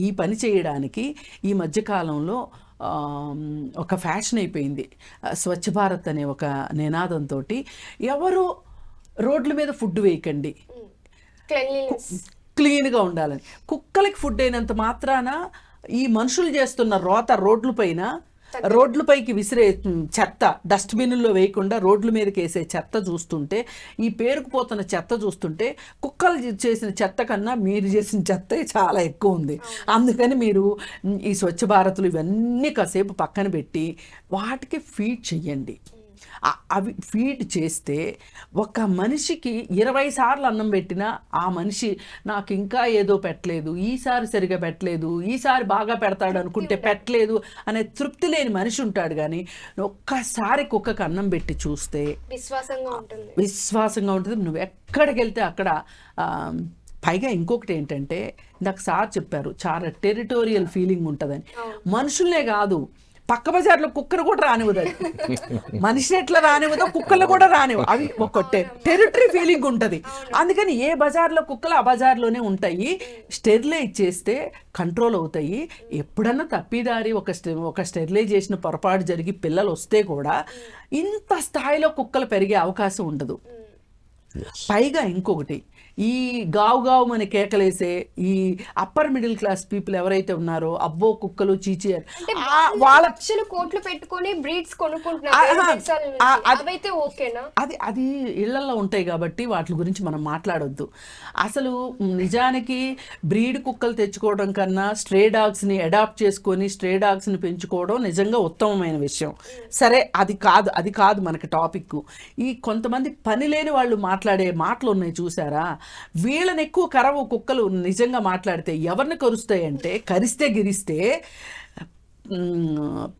ఈ పని చేయడానికి ఈ మధ్యకాలంలో ఒక ఫ్యాషన్ అయిపోయింది. స్వచ్ఛ భారత్ అనే ఒక నినాదంతో ఎవరు రోడ్ల మీద ఫుడ్ వేయకండి, క్లీన్గా ఉండాలని. కుక్కలకి ఫుడ్ అయినంత మాత్రాన ఈ మనుషులు చేస్తున్న రోత రోడ్లపైకి విసిరే చెత్త, డస్ట్బిన్లో వేయకుండా రోడ్ల మీదకి వేసే చెత్త చూస్తుంటే, ఈ పేరుకుపోతున్న చెత్త చూస్తుంటే కుక్కలు చేసిన చెత్త కన్నా మీరు చేసిన చెత్త చాలా ఎక్కువ ఉంది. అందుకని మీరు ఈ స్వచ్ఛ భారత్లు ఇవన్నీ కాసేపు పక్కన పెట్టి వాటికి ఫీడ్ చెయ్యండి. అవి ఫీడ్ చేస్తే ఒక మనిషికి 20 సార్లు అన్నం పెట్టినా ఆ మనిషి నాకు ఇంకా ఏదో పెట్టలేదు, ఈసారి సరిగా పెట్టలేదు, ఈసారి బాగా పెడతాడు అనుకుంటే పెట్టలేదు అనే తృప్తి లేని మనిషి ఉంటాడు. కానీ ఒక్కసారి కుక్కకు అన్నం పెట్టి చూస్తే విశ్వాసంగా ఉంటుంది. నువ్వు ఎక్కడికి వెళ్తే అక్కడ. పైగా ఇంకొకటి ఏంటంటే, నాకు సార్ చెప్పారు, చాలా టెరిటోరియల్ ఫీలింగ్ ఉంటుందని. మనుషులనే కాదు, పక్క బజార్లో కుక్కను కూడా రానివ్వదు. మనిషిని ఎట్లా రానివ్వదో కుక్కలు కూడా రానివ్వ. అవి ఒక టెరిటరీ ఫీలింగ్ ఉంటుంది. అందుకని ఏ బజార్లో కుక్కలు ఆ బజార్లోనే ఉంటాయి. స్టెరిలైజ్ చేస్తే కంట్రోల్ అవుతాయి. ఎప్పుడన్నా తప్పిదారి ఒక స్టెరిలైజేషన్ పొరపాటు జరిగి పిల్లలు వస్తే కూడా ఇంత స్థాయిలో కుక్కలు పెరిగే అవకాశం ఉండదు. పైగా ఇంకొకటి, ఈ గావు అని కేకలేసే ఈ అప్పర్ మిడిల్ క్లాస్ పీపుల్ ఎవరైతే ఉన్నారో, అబ్బో కుక్కలు చీచి వాళ్ళ కోట్లు పెట్టుకొని బ్రీడ్స్ కొనుక్కుంటున్నారు, అది ఇళ్లలో ఉంటాయి కాబట్టి వాటి గురించి మనం మాట్లాడొద్దు. అసలు నిజానికి బ్రీడ్ కుక్కలు తెచ్చుకోవడం కన్నా స్ట్రే డాగ్స్ని అడాప్ట్ చేసుకొని స్ట్రే డాగ్స్ని పెంచుకోవడం నిజంగా ఉత్తమమైన విషయం. సరే, అది కాదు మనకి టాపిక్. ఈ కొంతమంది పని లేని వాళ్ళు మాట్లాడే మాటలు ఉన్నాయి చూసారా, వీళ్ళని ఎక్కువ కరవు కుక్కలు. నిజంగా మాట్లాడితే ఎవరిని కరుస్తాయంటే, కరిస్తే గిరిస్తే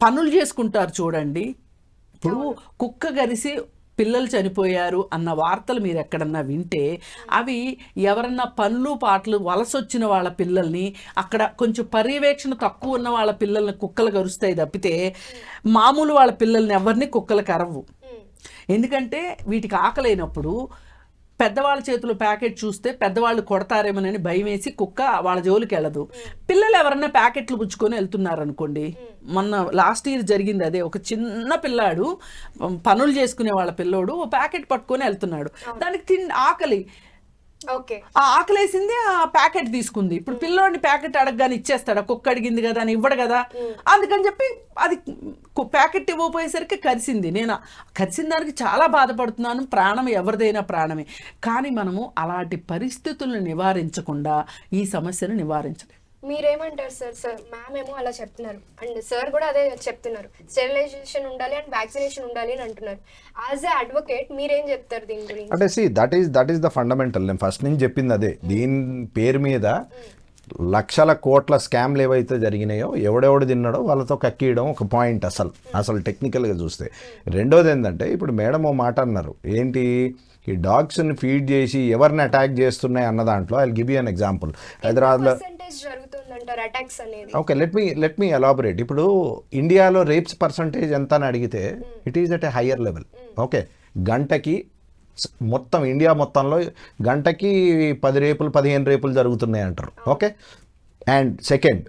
పనులు చేసుకుంటారు చూడండి. ఇప్పుడు కుక్క కరిసి పిల్లలు చనిపోయారు అన్న వార్తలు మీరు ఎక్కడన్నా వింటే, అవి ఎవరన్నా పనులు పాటలు వలసొచ్చిన వాళ్ళ పిల్లల్ని, అక్కడ కొంచెం పర్యవేక్షణ తక్కువ ఉన్న వాళ్ళ పిల్లల్ని కుక్కలు కరుస్తాయి తప్పితే మామూలు వాళ్ళ పిల్లల్ని ఎవరిని కుక్కలు కరవు. ఎందుకంటే వీటికి ఆకలైనప్పుడు పెద్దవాళ్ళ చేతిలో ప్యాకెట్ చూస్తే పెద్దవాళ్ళు కొడతారేమోనని భయం వేసి కుక్క వాళ్ళ జోలికి వెళ్ళదు. పిల్లలు ఎవరన్నా ప్యాకెట్లు పుచ్చుకొని వెళ్తున్నారు అనుకోండి, మొన్న లాస్ట్ ఇయర్ జరిగింది అదే. ఒక చిన్న పిల్లాడు, పనులు చేసుకునే వాళ్ళ పిల్లోడు ప్యాకెట్ పట్టుకొని వెళ్తున్నాడు. దానికి ఆకలి, ఆ ఆకలేసింది, ఆ ప్యాకెట్ తీసుకుంది. ఇప్పుడు పిల్లోడిని ప్యాకెట్ అడగగానే ఇచ్చేస్తాడా? కుక్క అడిగింది కదా అని ఇవ్వడు కదా. అందుకని చెప్పి అది ప్యాకెట్ ఇవ్వకపోయేసరికి కరిసింది. నేను కరిసిన దానికి చాలా బాధపడుతున్నాను. ప్రాణం ఎవరిదైనా ప్రాణమే. కానీ మనము అలాంటి పరిస్థితులను నివారించకుండా ఈ సమస్యను నివారించలేము. మీరేమంటారు సార్? మ్యామ్ ఏమో అలా చెప్తున్నారు, అండ్ సార్ కూడా అదే చెప్తున్నారు, స్టెరిలైజేషన్ ఉండాలి అండ్ వ్యాక్సినేషన్ ఉండాలి అని అంటున్నారు. యాజ్ ఎ అడ్వకేట్ మీరేం చెప్తారు దీని గురించి? అంటే దట్ ఈస్ ద ఫండమెంటల్. నేను ఫస్ట్ నుంచి చెప్పింది అదే. దీని పేరు మీద లక్షల కోట్ల స్కామ్లు ఏవైతే జరిగినాయో, ఎవడెవడు తిన్నాడో వాళ్ళతో కక్కియడం ఒక పాయింట్ అసలు టెక్నికల్గా చూస్తే. రెండోది ఏంటంటే, ఇప్పుడు మేడం ఓ మాట అన్నారు, ఏంటి ఈ డాగ్స్ని ఫీడ్ చేసి ఎవరిని అటాక్ చేస్తున్నాయి అన్న దాంట్లో I will give you an example. హైదరాబాద్లో ఓకే, లెట్ మీ ఎలాబరేట్. ఇప్పుడు ఇండియాలో రేప్స్ పర్సంటేజ్ ఎంత అని అడిగితే it is at a higher level. Okay, గంటకి మొత్తం ఇండియా మొత్తంలో గంటకి 10 రేపులు 15 రేపులు జరుగుతున్నాయి అంటారు. ఓకే, అండ్ సెకండ్,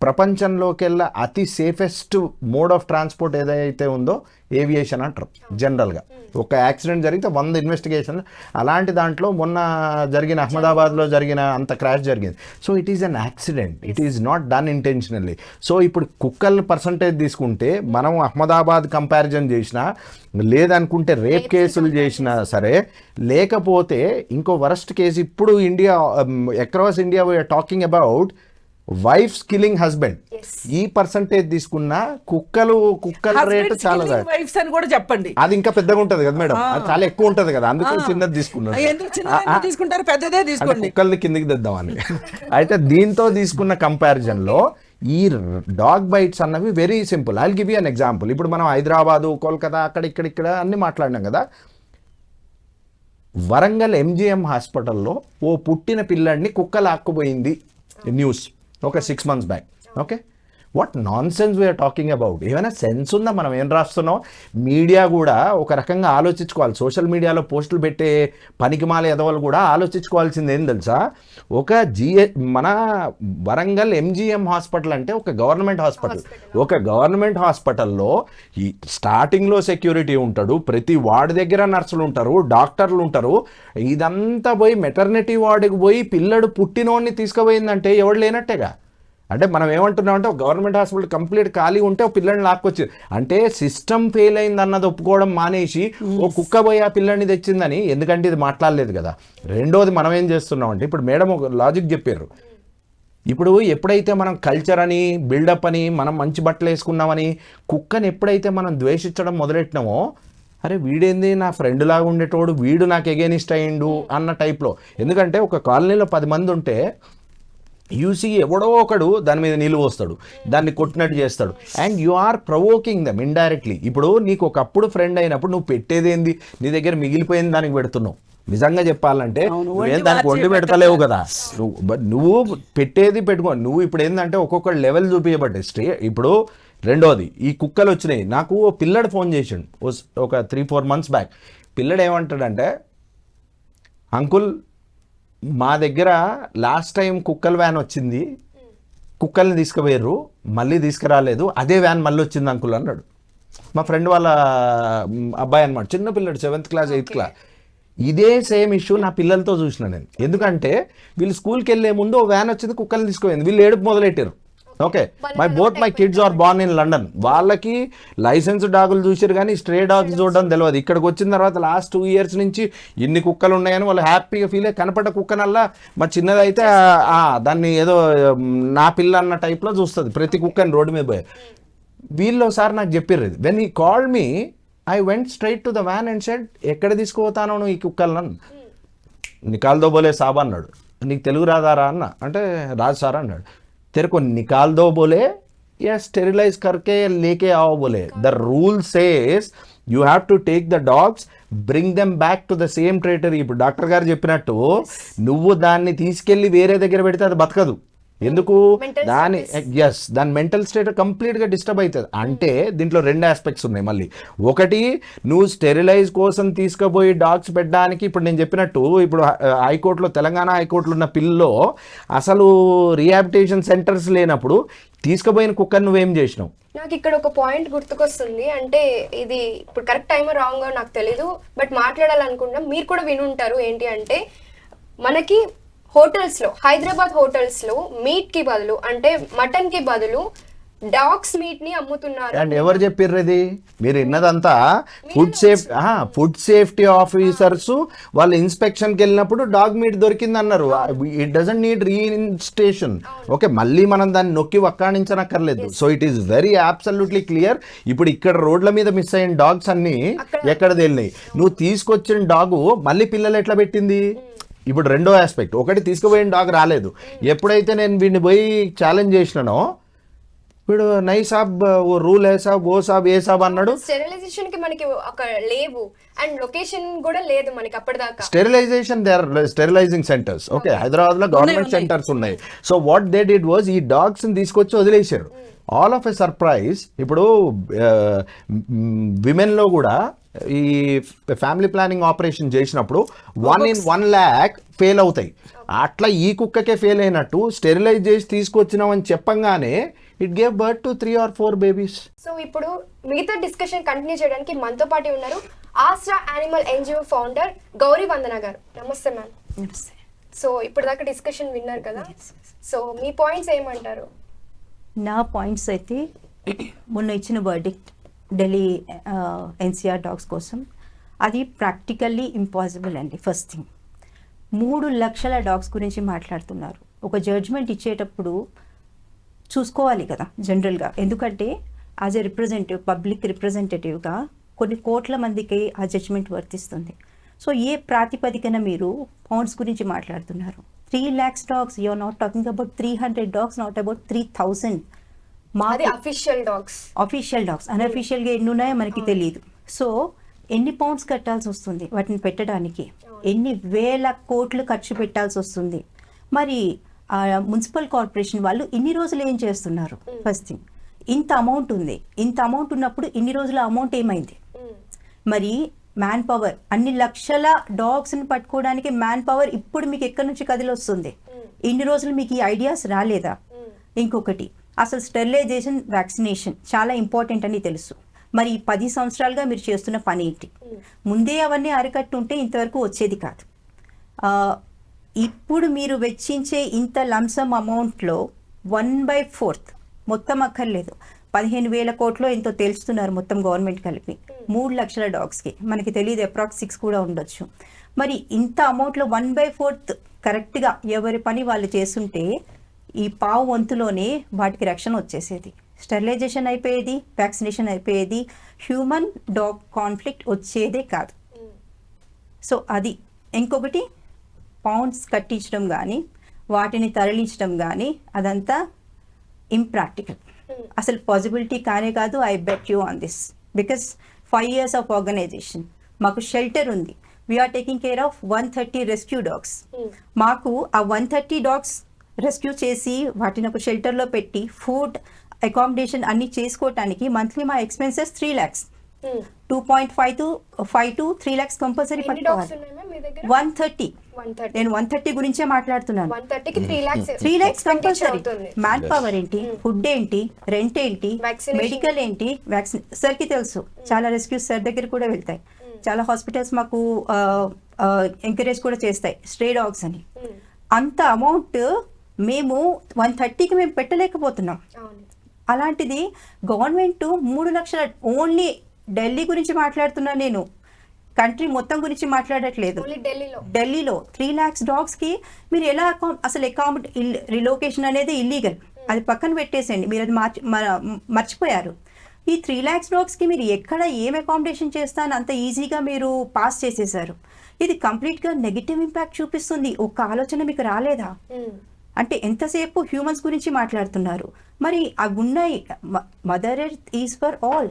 ప్రపంచంలోకెల్లా అతి సేఫెస్ట్ మోడ్ ఆఫ్ ట్రాన్స్పోర్ట్ ఏదైతే ఉందో ఏవియేషన్ అంటారు జనరల్గా. ఒక యాక్సిడెంట్ జరిగితే 100 ఇన్వెస్టిగేషన్, అలాంటి దాంట్లో మొన్న జరిగిన అహ్మదాబాద్లో జరిగిన అంత క్రాష్ జరిగింది. So it is an accident, it is not done intentionally. So ఇప్పుడు కుక్కల పర్సంటేజ్ తీసుకుంటే మనం అహ్మదాబాద్ కంపారిజన్ చేసినా, లేదనుకుంటే రేప్ కేసులు చేసినా సరే, లేకపోతే ఇంకో వరస్ట్ కేసు ఇప్పుడు India across India we're talking about wifes killing husband. ఈ పర్సంటేజ్ తీసుకున్న కుక్కల రేటు చాలా వైఫ్స్ అని కూడా చెప్పండి, అది ఇంకా పెద్దగా ఉంటది కదా మేడం, అది చాలా ఎక్కువ ఉంటది కదా, అందుకు చిన్నది తీసుకున్నాను. ఎందుకు చిన్నది తీసుకుంటారు, పెద్దదే తీసుకోండి, కుక్కల్ని కిందికి తెద్దామని. అయితే దీంతో తీసుకున్న కంపారిజన్ లో ఈ డాగ్ బైట్స్ అన్నవి very simple. I give you an example. ఇప్పుడు మనం హైదరాబాదు, కోల్కతా, అక్కడ ఇక్కడ అన్ని మాట్లాడినాం కదా. వరంగల్ MGM హాస్పిటల్లో ఓ పుట్టిన పిల్లాడిని కుక్క లాక్కుపోయింది న్యూస్ ఒక 6 months back. Okay, what nonsense we're talking about? ఏమైనా సెన్స్ ఉందా? మనం ఏం రాస్తున్నాం? మీడియా కూడా ఒక రకంగా ఆలోచించుకోవాలి. సోషల్ మీడియాలో పోస్టులు పెట్టే పనికిమాల ఎదవలు కూడా ఆలోచించుకోవాల్సింది ఏం తెలుసా? ఒక మన వరంగల్ MGM హాస్పిటల్ అంటే ఒక గవర్నమెంట్ హాస్పిటల్. ఒక గవర్నమెంట్ హాస్పిటల్లో ఈ స్టార్టింగ్లో సెక్యూరిటీ ఉంటాడు, ప్రతి వార్డు దగ్గర నర్సులు ఉంటారు, డాక్టర్లు ఉంటారు. ఇదంతా పోయి మెటర్నిటీ వార్డుకి పోయి పిల్లడు పుట్టినోడిని తీసుకుపోయిందంటే ఎవడు లేనట్టేగా. అంటే మనం ఏమంటున్నాం అంటే గవర్నమెంట్ హాస్పిటల్ కంప్లీట్ ఖాళీ ఉంటే ఒక పిల్లని లాక్కొచ్చి, అంటే సిస్టమ్ ఫెయిల్ అయింది అన్నది ఒప్పుకోవడం మానేసి ఓ కుక్క పోయి ఆ పిల్లని తెచ్చిందని, ఎందుకంటే ఇది మాట్లాడలేదు కదా. రెండోది మనం ఏం చేస్తున్నాం అంటే, ఇప్పుడు మేడం ఒక లాజిక్ చెప్పారు. ఇప్పుడు ఎప్పుడైతే మనం కల్చర్ అని, బిల్డప్ అని, మనం మంచి బట్టలు వేసుకున్నామని కుక్కని ఎప్పుడైతే మనం ద్వేషించడం మొదలెట్టినామో, అరే వీడేంది నా ఫ్రెండ్ లాగా ఉండేటోడు, వీడు నాకు ఎగెనిస్ట్ అయ్యిండు అన్న టైప్లో. ఎందుకంటే ఒక కాలనీలో 10 మంది ఉంటే యూసీ ఎవడో ఒకడు దాని మీద నిలువ వస్తాడు, దాన్ని కొట్టినట్టు చేస్తాడు, and you are provoking them indirectly. ఇప్పుడు నీకు ఒకప్పుడు ఫ్రెండ్ అయినప్పుడు నువ్వు పెట్టేదేంది, నీ దగ్గర మిగిలిపోయింది దానికి పెడుతున్నావు. నిజంగా చెప్పాలంటే నువ్వేం దానికి వండి పెడతలేవు కదా, నువ్వు పెట్టేది పెట్టుకో. నువ్వు ఇప్పుడు ఏంటంటే ఒక్కొక్క లెవెల్ చూపించబడ్డాయి. ఇప్పుడు రెండోది, ఈ కుక్కలు వచ్చినాయి. నాకు ఓ పిల్లడు ఫోన్ చేసిండు ఒక 3-4 months బ్యాక్. పిల్లడు ఏమంటాడంటే, అంకుల్ మా దగ్గర లాస్ట్ టైం కుక్కల వ్యాన్ వచ్చింది, కుక్కల్ని తీసుకుపోయారు, మళ్ళీ తీసుకురాలేదు, అదే వ్యాన్ మళ్ళీ వచ్చింది అంకుల్ అన్నాడు. మా ఫ్రెండ్ వాళ్ళ అబ్బాయి అనమాట, చిన్న పిల్లడు 7th class 8th class. ఇదే సేమ్ ఇష్యూ నా పిల్లలతో చూసిన నేను. ఎందుకంటే వీళ్ళు స్కూల్కి వెళ్ళే ముందు ఓ వ్యాన్ వచ్చింది, కుక్కల్ని తీసుకుపోయింది, వీళ్ళు ఏడుపు మొదలెట్టారు. Okay, my kids are born in London. వాళ్ళకి లైసెన్స్ డాగులు చూసారు కానీ స్ట్రే డాగ్స్ చూడడం తెలియదు. ఇక్కడికి వచ్చిన తర్వాత లాస్ట్ 2 years నుంచి ఇన్ని కుక్కలు ఉన్నాయని వాళ్ళు హ్యాపీగా ఫీల్ అయ్యి, కనపడ్డ కుక్కనల్లా మా చిన్నదైతే దాన్ని ఏదో నా పిల్ల అన్న టైప్లో చూస్తుంది ప్రతి కుక్కని రోడ్డు మీద పోయి. వీళ్ళు ఒకసారి నాకు చెప్పారు ఇది. వెన్ ఈ called me, I went straight to the van and said, ఎక్కడ తీసుకుపోతాను నువ్వు ఈ కుక్కలను? నికాల్ దో బోలే సాబ్ అన్నాడు. నీకు తెలుగు రాదారా అన్న అంటే, రాదు సార్ అన్నాడు. तेरे को निकाल दो बोले या स्टेरिलाइज करके लेके आओ बोले. The rule says you have to take the dogs, bring them back to the same territory. ఇప్పుడు డాక్టర్ గారు చెప్పినట్టు నువ్వు దాన్ని తీసుకెళ్ళి వేరే దగ్గర పెడితే అది బతకదు. ఎందుకు? దాని దాని మెంటల్ స్టేట్ కంప్లీట్గా డిస్టర్బ్ అవుతుంది. అంటే దీంట్లో 2 aspects ఉన్నాయి మళ్ళీ. ఒకటి, నువ్వు స్టెరిలైజ్ కోసం తీసుకుపోయి డాగ్స్ పెట్టడానికి, ఇప్పుడు నేను చెప్పినట్టు ఇప్పుడు హైకోర్టులో, తెలంగాణ హైకోర్టులో ఉన్న పిల్లో అసలు రీహాబిలిటేషన్ సెంటర్స్ లేనప్పుడు తీసుకుపోయిన కుక్కర్ నువ్వేం చేసినావు? నాకు ఇక్కడ ఒక పాయింట్ గుర్తుకొస్తుంది. అంటే ఇది ఇప్పుడు కరెక్ట్ టైమో రాంగో నాకు తెలీదు, బట్ మాట్లాడాలనుకుంటున్నాం, మీరు కూడా వినుంటారు. ఏంటి అంటే, మనకి హోటల్స్లో, హైదరాబాద్ హోటల్స్లో మీట్కి బదులు, అంటే మటన్కి బదులు డాగ్స్ మీట్ ని అమ్ముతున్నారు. అండ్ ఎవరు చెప్పారు ఇది? మీరు విన్నదంతా ఫుడ్ సేఫ్టీ ఆఫీసర్స్ వాళ్ళు ఇన్స్పెక్షన్కి వెళ్ళినప్పుడు డాగ్ మీట్ దొరికింది అన్నారు. It doesn't need reiteration. Okay, మళ్ళీ మనం దాన్ని నొక్కి వక్కాణించనక్కర్లేదు. So it is very absolutely clear. ఇప్పుడు ఇక్కడ రోడ్ల మీద మిస్ అయిన డాగ్స్ అన్ని ఎక్కడ తేలినాయి? నువ్వు తీసుకొచ్చిన డాగు మళ్ళీ పిల్లలు ఎట్లా పెట్టింది? ఇప్పుడు రెండో ఆస్పెక్ట్, ఒకటి తీసుకుపోయిన డాగ్ రాలేదు. ఎప్పుడైతే నేను వీడిని పోయి ఛాలెంజ్ చేసినానో, వీడు నై సాబ్ ఓ రూల్ ఏ సాబ్ ఓ సాబ్ ఏ సాబ్ అన్నాడు. స్టెరిలైజేషన్ కి మనకి ఒక లేవు అండ్ లొకేషన్ కూడా లేదు మనకి అప్పటిదాకా. Sterilisation, they are sterilising centres. Okay, Hyderabad లో గవర్నమెంట్ సెంటర్స్ ఉన్నాయి. So what they did was, ఈ డాగ్స్ ని తీసుకొచ్చి వదిలేశారు. All of a surprise. ఇప్పుడు విమెన్లో కూడా ఈ ఫ్యామిలీ ప్లానింగ్ ఆపరేషన్ చేసినప్పుడు 1 in 1 lakh ఫెయిల్ అవుతాయి. అట్లా ఈ కుక్కకే ఫెయిల్ అయినట్టు స్టెరిలైజ్ చేసి తీసుకొచ్చినామని చెప్పంగానే it gave birth to 3 or 4 babies. So ఇప్పుడు మిగతా డిస్కషన్ కంటిన్యూ చేయడానికి మనతో పాటు ఉన్నారు ఆస్ట్రా యానిమల్ ఎన్జిఓ ఫౌండర్ గౌరీ వందన గారు. నమస్తే మ్యామ్. నమస్తే. సో ఇప్పుడు దాకా డిస్కషన్ విన్నారు కదా, సో మీ పాయింట్స్ ఏమంటారు? నా పాయింట్స్ అయితే మొన్న ఇచ్చిన వర్డిక్ట్ ఢిల్లీ ఎన్సీఆర్ డాగ్స్ కోసం అది ప్రాక్టికల్లీ ఇంపాసిబుల్ అండి. ఫస్ట్ థింగ్ 3 లక్షల డాగ్స్ గురించి మాట్లాడుతున్నారు. ఒక జడ్జ్మెంట్ ఇచ్చేటప్పుడు చూసుకోవాలి కదా జనరల్గా, ఎందుకంటే యాజ్ ఎ రిప్రజెంటేటివ్, పబ్లిక్ రిప్రజెంటేటివ్గా కొన్ని కోట్ల మందికి ఆ జడ్జ్మెంట్ వర్తిస్తుంది. సో ఏ ప్రాతిపదికన మీరు పౌండ్స్ గురించి మాట్లాడుతున్నారు? 3 lakhs dogs, you are not talking about 300 dogs, not about 3,000. అది అఫీషియల్ డాగ్స్. అఫీషియల్ డాగ్స్, అన్అఫీషియల్గా ఎన్ని ఉన్నాయో మనకి తెలియదు. సో ఎన్ని పౌండ్స్ కట్టాల్సి వస్తుంది వాటిని పెట్టడానికి? ఎన్ని వేల కోట్లు ఖర్చు పెట్టాల్సి వస్తుంది? మరి మున్సిపల్ కార్పొరేషన్ వాళ్ళు ఇన్ని రోజులు ఏం చేస్తున్నారు? ఫస్ట్ థింగ్, ఇంత అమౌంట్ ఉంది, ఇంత అమౌంట్ ఉన్నప్పుడు ఇన్ని రోజుల అమౌంట్ ఏమైంది? మరి మ్యాన్ పవర్, అన్ని లక్షల డాగ్స్ని పట్టుకోవడానికి మ్యాన్ పవర్ ఇప్పుడు మీకు ఎక్కడి నుంచి కదిలి వస్తుంది? ఇన్ని రోజులు మీకు ఈ ఐడియాస్ రాలేదా? ఇంకొకటి, అసలు స్టెరిలైజేషన్, వ్యాక్సినేషన్ చాలా ఇంపార్టెంట్ అని తెలుసు. మరి 10 సంవత్సరాలుగా మీరు చేస్తున్న పని ఏంటి? ముందే అవన్నీ అరికట్టుంటే ఇంతవరకు వచ్చేది కాదు. ఇప్పుడు మీరు వెచ్చించే ఇంత లంసమ్ అమౌంట్లో 1/4 మొత్తం అక్కర్లేదు, 15,000 కోట్లు ఎంతో తెలుస్తున్నారు మొత్తం గవర్నమెంట్ కలిపి 3 లక్షల డాగ్స్కి. మనకి తెలియదు, అప్రాక్స్ 6 కూడా ఉండొచ్చు. మరి ఇంత అమౌంట్లో 1/4 కరెక్ట్గా ఎవరి పని వాళ్ళు చేస్తుంటే ఈ పావు వంతులోనే వాటికి రక్షణ వచ్చేసేది, స్టెరిలైజేషన్ అయిపోయేది, వ్యాక్సినేషన్ అయిపోయేది, హ్యూమన్ డాగ్ కాన్ఫ్లిక్ట్ వచ్చేదే కాదు. సో అది. ఇంకొకటి, పౌండ్స్ కట్టించడం కానీ వాటిని తరలించడం కానీ అదంతా ఇంప్రాక్టికల్, అసలు పాసిబిలిటీ కానే కాదు. I bet you on this, because 5 years of organisation, మాకు షెల్టర్ ఉంది, we're taking care of 130 rescue dogs. మాకు ఆ 130 డాగ్స్ రెస్క్యూ చేసి వాటిని ఒక షెల్టర్లో పెట్టి ఫుడ్, అకామిడేషన్ అన్ని చేసుకోవటానికి మంత్లీ మా expenses 3 lakhs, 2.5 to 3 lakhs compulsory పట్టుకోవాలి. 130. నేను 130 గురించే మాట్లాడుతున్నాను. 3 lakhs కంపల్సరీ. మ్యాన్ పవర్ ఏంటి, ఫుడ్ ఏంటి, రెంట్ ఏంటి, మెడికల్ ఏంటి, వ్యాక్సిన్ సార్కి తెలుసు. చాలా రెస్క్యూస్ సార్ దగ్గర కూడా వెళ్తాయి, చాలా హాస్పిటల్స్ మాకు ఎంకరేజ్ కూడా చేస్తాయి స్ట్రే డాగ్స్ అని. అంత అమౌంట్ మేము 130కి మేము పెట్టలేకపోతున్నాం. అలాంటిది గవర్నమెంట్ 3 లక్షల, ఓన్లీ ఢిల్లీ గురించి మాట్లాడుతున్నాను నేను, కంట్రీ మొత్తం గురించి మాట్లాడట్లేదు. ఢిల్లీలో 3 lakhs డాగ్స్కి మీరు ఎలా అసలు రిలోకేషన్ అనేది ఇల్లీగల్, అది పక్కన పెట్టేసేయండి, మీరు అది మర్చిపోయారు. ఈ 3 lakhs డాగ్స్కి మీరు ఎక్కడ ఏం అకామిడేషన్ చేస్తాను అంత ఈజీగా మీరు పాస్ చేసేసారు. ఇది కంప్లీట్గా నెగిటివ్ ఇంపాక్ట్ చూపిస్తుంది. ఒక్క ఆలోచన మీకు రాలేదా? అంటే ఎంతసేపు హ్యూమన్స్ గురించి మాట్లాడుతున్నారు. మరి అవి ఉన్నాయి, mother earth is for all,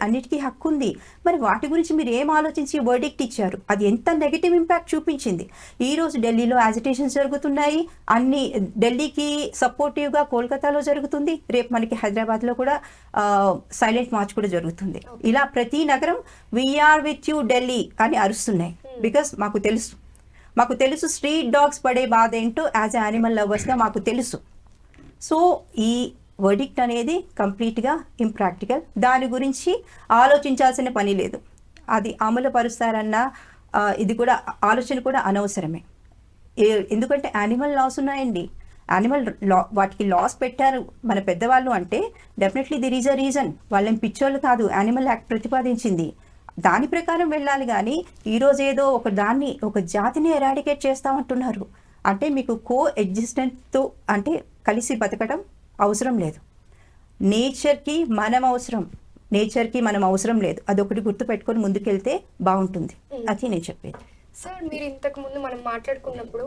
అన్నిటికీ హక్కు ఉంది. మరి వాటి గురించి మీరు ఏం ఆలోచించి వర్డిక్ట్ ఇచ్చారు? అది ఎంత నెగిటివ్ ఇంపాక్ట్ చూపించింది. ఈరోజు ఢిల్లీలో యాజిటేషన్స్ జరుగుతున్నాయి, అన్ని ఢిల్లీకి సపోర్టివ్గా కోల్కతాలో జరుగుతుంది, రేపు మనకి హైదరాబాద్లో కూడా సైలెంట్ మార్చ్ కూడా జరుగుతుంది. ఇలా ప్రతి నగరం వీఆర్ విత్ యూ ఢిల్లీ అని అరుస్తున్నాయి. బికాస్ మాకు తెలుసు స్ట్రీట్ డాగ్స్ పడే బాధ ఏంటో యాజ్ ఎ యానిమల్ లవర్స్గా మాకు తెలుసు. సో ఈ వర్డిక్ట్ అనేది కంప్లీట్గా ఇంప్రాక్టికల్, దాని గురించి ఆలోచించాల్సిన పని లేదు. అది అమలు పరుస్తారన్న ఇది కూడా ఆలోచన కూడా అనవసరమే. ఎందుకంటే యానిమల్ లాస్ ఉన్నాయండి, యానిమల్ వాటికి లాస్ పెట్టారు మన పెద్దవాళ్ళు అంటే డెఫినెట్లీ దిర్ ఈజ్ అ రీజన్. వాళ్ళేం పిచ్చోళ్ళు కాదు, యానిమల్ యాక్ట్ ప్రతిపాదించింది, దాని ప్రకారం వెళ్ళాలి. కానీ ఈరోజు ఏదో ఒక జాతిని ఎరాడికేట్ చేస్తామంటున్నారు. అంటే మీకు కో ఎగ్జిస్టెంట్తో అంటే కలిసి బతకడం అవసరం లేదు. నేచర్కి మనం అవసరం లేదు. అదొకటి గుర్తుపెట్టుకొని ముందుకెళ్తే బాగుంటుంది, అది నేను చెప్పేది. సార్, మీరు ఇంతకు ముందు మనం మాట్లాడుకున్నప్పుడు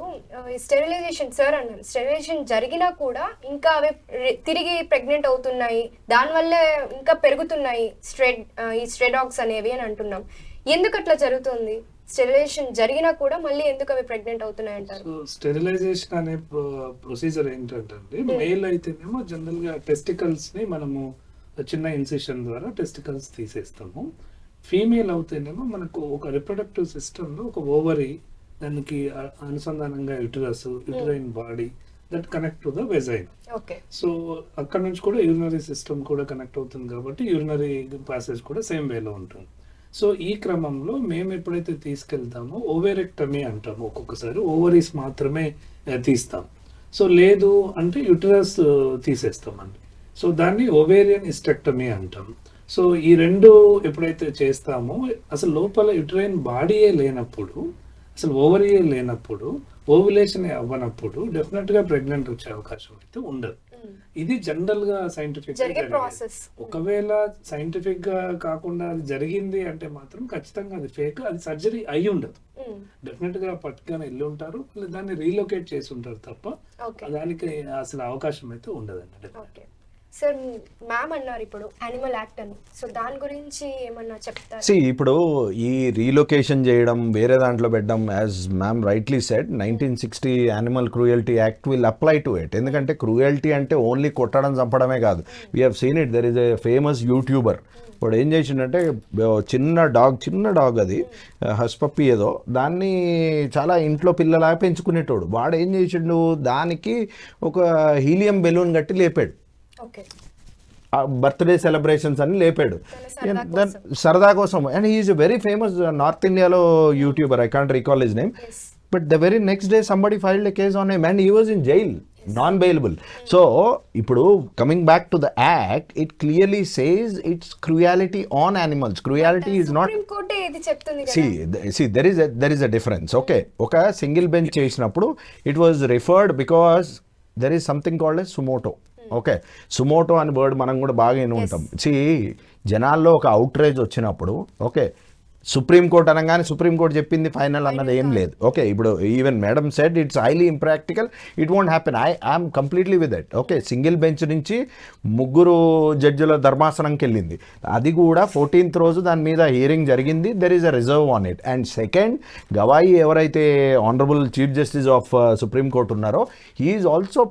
స్టెరిలైజేషన్ సార్ అన్నారు, స్టెరిలైజేషన్ జరిగినా కూడా ఇంకా అవి తిరిగి ప్రెగ్నెంట్ అవుతున్నాయి, దానివల్ల ఇంకా పెరుగుతున్నాయి ఈ స్ట్రే డాగ్స్ అనేవి అని అంటున్నాం. ఎందుకు అట్లా జరుగుతుంది? స్టెరిలైజేషన్ జరిగినా కూడా మళ్ళీ ఎందుకు అవి ప్రెగ్నెంట్ అవుతున్నాయి అంటారు? స్టెరిలైజేషన్ అనే ప్రొసీజర్ ఏంటంటే, మేల్ అయితేనేమో జనరల్ గా టెస్టికల్స్ ని మనము చిన్న ఇన్సిషన్ ద్వారా టెస్టికల్స్ తీసేస్తాము. ఫీమేల్ అవుతేనేమో మనకు ఒక రిప్రొడక్టివ్ సిస్టంలో ఒక ఓవరీ, దానికి అనుసంధానంగా uterine body that connect to the vagina. Okay. So అక్కడ నుంచి కూడా యూరినరీ సిస్టమ్ కూడా కనెక్ట్ అవుతుంది కాబట్టి యూరినరీ ప్యాసేజ్ కూడా సేమ్ వేలో ఉంటుంది. సో ఈ క్రమంలో మేము ఎప్పుడైతే తీసుకెళ్తామో ఓవేరెక్టమీ అంటాము, ఒక్కొక్కసారి ఓవరీస్ మాత్రమే తీస్తాం. సో లేదు అంటే యుటరస్ తీసేస్తామండి. సో దాన్ని ఓవేరియన్ హిస్టెక్టమీ అంటాం. సో ఈ రెండు ఎప్పుడైతే చేస్తామో అసలు లోపల యుటరైన్ బాడీయే లేనప్పుడు, అసలు ఓవరీయే లేనప్పుడు, ఓవులేషన్ అవ్వనప్పుడు డెఫినెట్ గా ప్రెగ్నెంట్ వచ్చే అవకాశం అయితే ఉండదు. ఇది జనరల్ గా సైంటిఫిక్ జరిగే ప్రాసెస్. ఒకవేళ సైంటిఫిక్ గా కాకుండా అది జరిగింది అంటే మాత్రం ఖచ్చితంగా అది ఫేక్, అది సర్జరీ అయి ఉండదు. డెఫినెట్ గా పట్టుకొని వెళ్ళి ఉంటారు, దాన్ని రీలొకేట్ చేసి ఉంటారు తప్ప దానికి అసలు అవకాశం అయితే ఉండదండి. ఓకే సార్, మ్యామ్ అన్నారు ఇప్పుడు యానిమల్ యాక్ట్ అని, సో దాని గురించి ఏమన్నా చెప్తారు? ఇప్పుడు ఈ రీలొకేషన్ చేయడం, వేరే దాంట్లో పెట్టడం, as ma'am rightly said 1960 animal cruelty act will apply to it. ఎందుకంటే క్రూయల్టీ అంటే ఓన్లీ కొట్టడం చంపడమే కాదు. We have seen it. There is a famous YouTuber, వాడు ఏం చేసిండంటే చిన్న డాగ్ అది హస్ పప్పీ ఏదో, దాన్ని చాలా ఇంట్లో పిల్లలాగా పెంచుకునేటోడు. వాడు ఏం చేసిండు, దానికి ఒక హీలియం బెలూన్ కట్టి లేపాడు. బర్త్డే సెలబ్రేషన్స్ అని లేపాడు సరదా కోసం. And he is very famous north ఇండియాలో YouTuber, I can't recall his name. But the very next day somebody filed a case on him and he was in jail, non bailable. So ఇప్పుడు coming back to the act, it clearly says it's cruelty on animals. Cruelty is not, there is a difference. Okay, ఒక single bench చేసినప్పుడు it was referred because there is something called a suo motu. Okay, suo motu అని word మనం కూడా బాగా విని ఉంటాం. జనాల్లో ఒక అవుట్రేజ్ వచ్చినప్పుడు, ఓకే, సుప్రీంకోర్టు అనగానే సుప్రీంకోర్టు చెప్పింది ఫైనల్ అన్నది ఏం లేదు. ఓకే, ఇప్పుడు even madam said it's highly impractical, it won't happen. I'm completely with it. Okay, single bench నుంచి 3 జడ్జిల ధర్మాసనంకి వెళ్ళింది. అది కూడా 14th రోజు దాని మీద హియరింగ్ జరిగింది. There is a reserve on it. And second, Gavai ఎవరైతే honourable chief justice of supreme court ఉన్నారో, he is also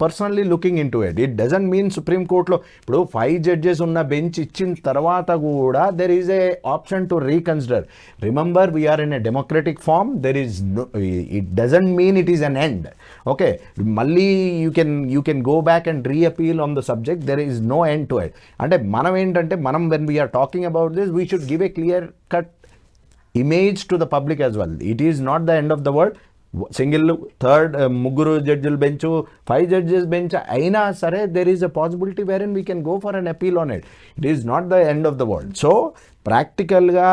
personally looking in to it. It doesn't mean సుప్రీంకోర్టులో ఇప్పుడు 5 జడ్జెస్ ఉన్న బెంచ్ ఇచ్చిన తర్వాత కూడా there is a option to reconsider. Remember, we are in a democratic form. There is no, it doesn't mean it is an end. Okay, malli you can go back and re-appeal on the subject. There is no end to it. Ante manam entante manam when we are talking about this, we should give a clear cut image to the public as well. It is not the end of the world. Single, third, 3 జడ్జిల bench, 5 judges bench అయినా సరే there is a possibility wherein we can go for an appeal on it. It is not the end of the world. So ప్రాక్టికల్గా,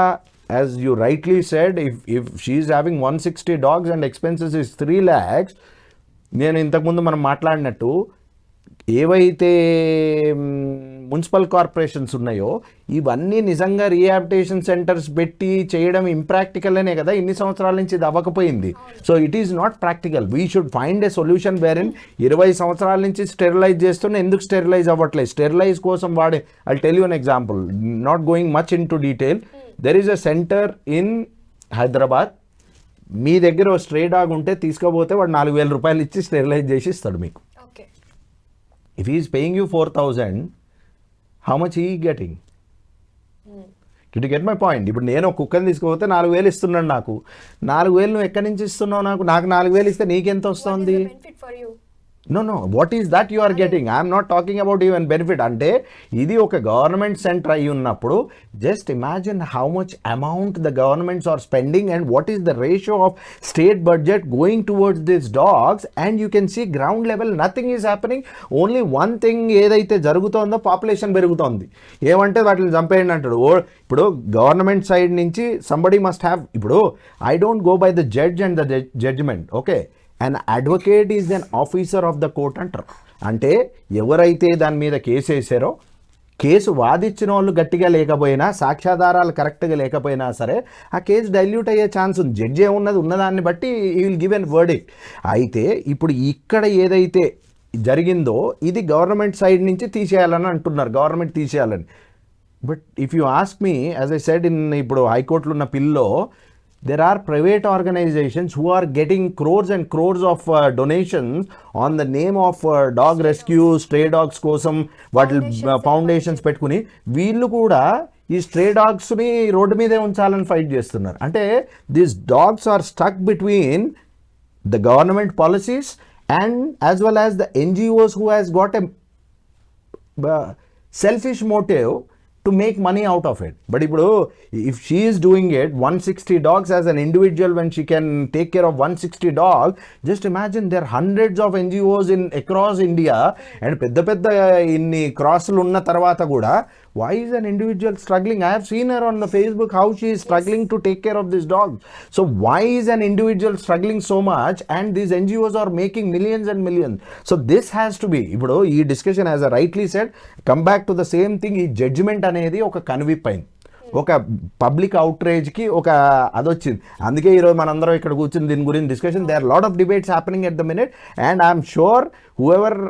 as you rightly said, if she is having 160 dogs and expenses is 3 lakhs, నేను ఇంతకుముందు మనం మాట్లాడినట్టు ఏవైతే municipal corporations ఉన్నాయో ఇవన్నీ నిజంగా rehabilitation centres పెట్టి చేయడం ఇంప్రాక్టికల్ అనే కదా ఇన్ని సంవత్సరాల నుంచి ఇది అవ్వకపోయింది. So it is not practical. We should find a solution wherein 20 సంవత్సరాల నుంచి స్టెరిలైజ్ చేస్తున్నా ఎందుకు స్టెరిలైజ్ అవ్వట్లేదు? స్టెరిలైజ్ కోసం వాడే, I tell you an example, not going much in to detail. There is a centre in Hyderabad. మీ దగ్గర ఓ స్ట్రే డాగ్ ఉంటే తీసుకోపోతే వాడు 4,000 రూపాయలు ఇచ్చి స్టెరిలైజ్ చేసి ఇస్తాడు మీకు. If he is paying you 4,000, how much he getting? Did you get my point? ఇప్పుడు నేను ఒక కుక్కని తీసుకుపోతే 4,000 ఇస్తున్నాడు నాకు. 4,000 నువ్వు ఎక్కడి నుంచి ఇస్తున్నావు నాకు? 4,000 ఇస్తే నీకెంత వస్తుంది? No, what is that you are getting? I am not talking about even benefit. అంటే ఇది ఒక గవర్నమెంట్ సెంటర్ అయి ఉన్నప్పుడు just imagine how much amount the governments are spending and what is the ratio of state budget going towards this dogs and you can see ground level nothing is happening. Only one thing ఏదైతే జరుగుతోందో, population పెరుగుతోంది. ఏమంటే వాటిని చంపేయండి అంటాడు. ఇప్పుడు government side నుంచి somebody must have. ఇప్పుడు I don't go by the judge and the judgement. Okay, an advocate is an officer of the court అంటారు. అంటే ఎవరైతే దాని మీద కేసు వేసారో, కేసు వాదించిన వాళ్ళు గట్టిగా లేకపోయినా, సాక్ష్యాధారాలు కరెక్ట్గా లేకపోయినా సరే ఆ కేసు డైల్యూట్ అయ్యే ఛాన్స్ ఉంది. జడ్జి ఏమున్నది, ఉన్నదాన్ని బట్టి ఈ విల్ గివ్ ఎన్ వర్డిక్ట్. అయితే ఇప్పుడు ఇక్కడ ఏదైతే జరిగిందో ఇది గవర్నమెంట్ సైడ్ నుంచి తీసేయాలని అంటున్నారు, గవర్నమెంట్ తీసేయాలని. But if you ask me, as I said, ఇప్పుడు హైకోర్టులో ఉన్న పిల్లో, there are private organizations who are getting crores and crores of donations on the name of dog rescue, stray dogs కోసం వాటి ఫౌండేషన్స్ పెట్టుకుని వీళ్ళు కూడా ఈ స్ట్రే డాగ్స్ని రోడ్డు మీదే ఉంచాలని ఫైట్ చేస్తున్నారు. అంటే these dogs are stuck between the government policies and as well as the NGOs who has got a selfish motive to make money out of it. But if she is doing it 160 dogs as an individual, when she can take care of 160 dogs, just imagine there are hundreds of NGOs in across India and pedda inni crosslu unna tarvata kuda why is an individual struggling? I have seen her on the Facebook how she is struggling to take care of this dog. So why is an individual struggling so much and these NGOs are making millions and millions? So this has to be ee discussion, as I rightly said, come back to the same thing. Ee judgment అనేది ఒక కనువిప్పైంది, ఒక public అవుట్రేజ్కి ఒక అదొచ్చింది. అందుకే ఈరోజు మనందరం ఇక్కడ కూర్చుని దీని గురించి discussion. They are lot of debates happening at the minute and I'm sure whoever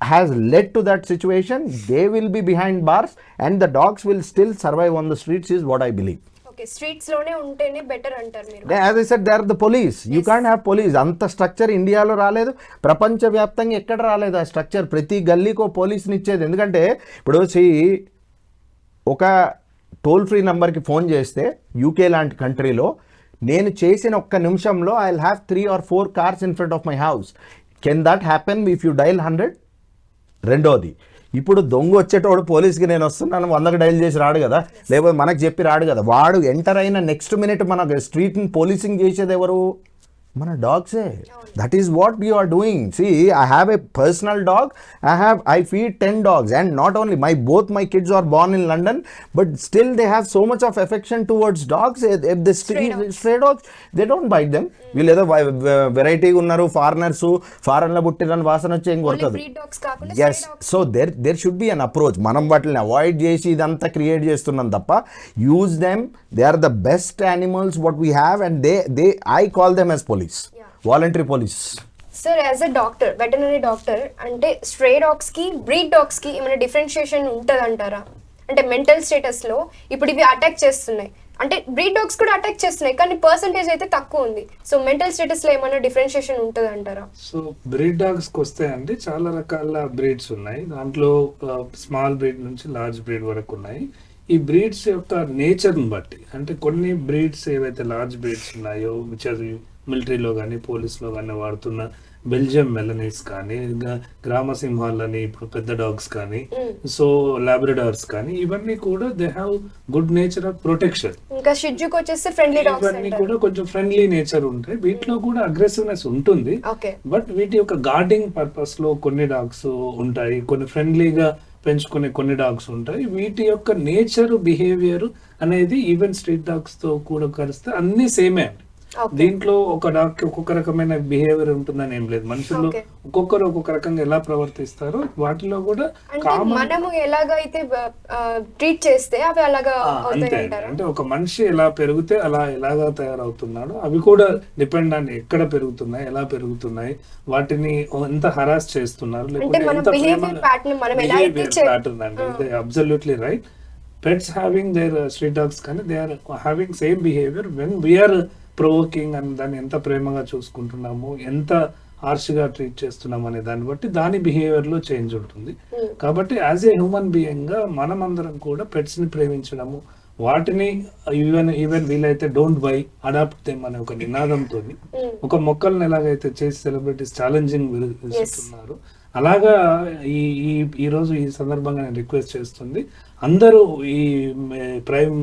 has led to that situation, they will be behind bars and the dogs will still survive on the streets is what I believe. Okay, streets లోనే ఉంటేనే better అంటారు మీరు. As I said, they are the police. You can't have police. అంత structure ఇండియాలో రాలేదు, ప్రపంచవ్యాప్తంగా ఎక్కడ రాలేదు ఆ స్ట్రక్చర్. ప్రతి గల్లీకో పోలీస్ని ఇచ్చేది. ఎందుకంటే ఇప్పుడు ఒక టోల్ ఫ్రీ నెంబర్కి ఫోన్ చేస్తే యూకే లాంటి కంట్రీలో నేను చేసిన ఒక్క నిమిషంలో I will have 3 or 4 cars in front of my house. Can that happen if you dial 100? రెండోది, ఇప్పుడు దొంగ వచ్చేటోడు పోలీస్కి నేను వస్తున్నాను 100కి డైల్ చేసి రాడు కదా, లేకపోతే మనకు చెప్పి రాడు కదా. వాడు ఎంటర్ అయిన నెక్స్ట్ మినిట్ మన స్ట్రీట్ని పోలీసింగ్ చేసేది ఎవరు? మన డాగ్సే. That is what you are doing. See, I have a personal dog. I feed 10 dogs and not only both my kids are born in London, but still they have so much of affection towards dogs. If the stray dogs, they don't bite them. వీళ్ళు ఏదో వెరైటీగా ఉన్నారు, ఫారెన్లో పుట్టిన వాసన వచ్చి ఏం కొడుతుంది. Yes, so there should be an approach. మనం వాటిని అవాయిడ్ చేసి ఇదంతా క్రియేట్ చేస్తున్నాం తప్ప, use them. They are the best animals what we have and I call them as police, voluntary police. Sir, as a doctor, veterinary doctor, అంటే stray dogs కి breed dogs కి ఏమైనా డిఫరెన్షియేషన్ ఉంటుంది అంటారా? అంటే మెంటల్ స్టేటస్ లో ఇప్పుడు ఇవి అటాక్ చేస్తున్నాయి, అంటే బ్రీడ్ డాగ్స్ కూడా అటాక్ చేస్తున్నాయి కానీ పర్సంటేజ్ అయితే తక్కువ ఉంది. సో మెంటల్ స్టేటస్ లో ఏమైనా డిఫరెన్షియేషన్ ఉంటుంది అంటారా? సో బ్రీడ్ డాగ్స్ కి వస్తే అండి చాలా రకాల బ్రీడ్స్ ఉన్నాయి. దాంట్లో స్మాల్ బ్రీడ్ నుంచి లార్జ్ బ్రీడ్ వరకు ఉన్నాయి. ఈ బ్రీడ్స్ యొక్క నేచర్ని బట్టి, అంటే కొన్ని బ్రీడ్స్ ఏవైతే లార్జ్ బ్రీడ్స్ ఉన్నాయో, విచ్ ఆర్ మిలిటరీలో కానీ పోలీస్లో కానీ వాడుతున్న బెల్జియం మెలనీస్ కానీ, గ్రామ సింహాలని ఇప్పుడు పెద్ద డాగ్స్ కానీ, సో లాబ్రడార్స్ కానీ, ఇవన్నీ కూడా they have good nature of protection. ఇంకా షిడ్జుకి వచ్చేస్తే ఫ్రెండ్లీ డాగ్స్, ఇవన్నీ కూడా కొంచెం ఫ్రెండ్లీ నేచర్ ఉంటాయి. వీటిలో కూడా అగ్రెసివ్నెస్ ఉంటుంది, బట్ వీటి యొక్క గార్డింగ్ పర్పస్ లో కొన్ని డాగ్స్ ఉంటాయి, కొన్ని ఫ్రెండ్లీగా పెంచుకునే కొన్ని డాగ్స్ ఉంటాయి. వీటి యొక్క నేచర్, బిహేవియర్ అనేది ఈవెన్ స్ట్రీట్ డాగ్స్ తో కూడా కలిస్తే అన్ని సేమే అండి. దీంట్లో ఒక డాగ్ కి ఒక్కొక్క రకమైన బిహేవియర్ ఉంటుందని ఏం లేదు. మనుషులు ఒక్కొక్కరు ఒక్కొక్క రకంగా ఎలా ప్రవర్తిస్తారో వాటిలో కూడా మనము ఎలాగైతే ట్రీట్ చేస్తే అవి అలాగా అంతే. అంటే ఒక మనిషి ఎలా పెరిగితే ఎలాగా తయారవుతున్నాడో అవి కూడా డిపెండ్ ఆన్ ఎక్కడ పెరుగుతున్నాయి, ఎలా పెరుగుతున్నాయి, వాటిని ఎంత హరాస్ చేస్తున్నారు, లేకపోతే ఎంత బిహేవియర్ ప్యాటర్న్ అండి. Absolutely right. Pets having their street dogs కానీ they are having same behavior when we are provoking and దాన్ని ఎంత ప్రేమగా చూసుకుంటున్నాము, ఎంత హార్ష్గా ట్రీట్ చేస్తున్నాము అనే దాన్ని బట్టి దాని బిహేవియర్లో చేంజ్ ఉంటుంది. కాబట్టి యాజ్ ఏ హ్యూమన్ బీయింగ్గా మనమందరం కూడా పెట్స్ని ప్రేమించడము, వాటిని ఈవెన్ వీలైతే డోంట్ బై, అడాప్ట్ దెమ్ అనే ఒక నినాదంతో ఒక మొక్కలను ఎలాగైతే చేసి సెలబ్రిటీస్ ఛాలెంజింగ్ విసురుతున్నారు, అలాగా ఈ రోజు ఈ సందర్భంగా నేను రిక్వెస్ట్ చేస్తుంది, అందరూ ఈ ప్రైమ్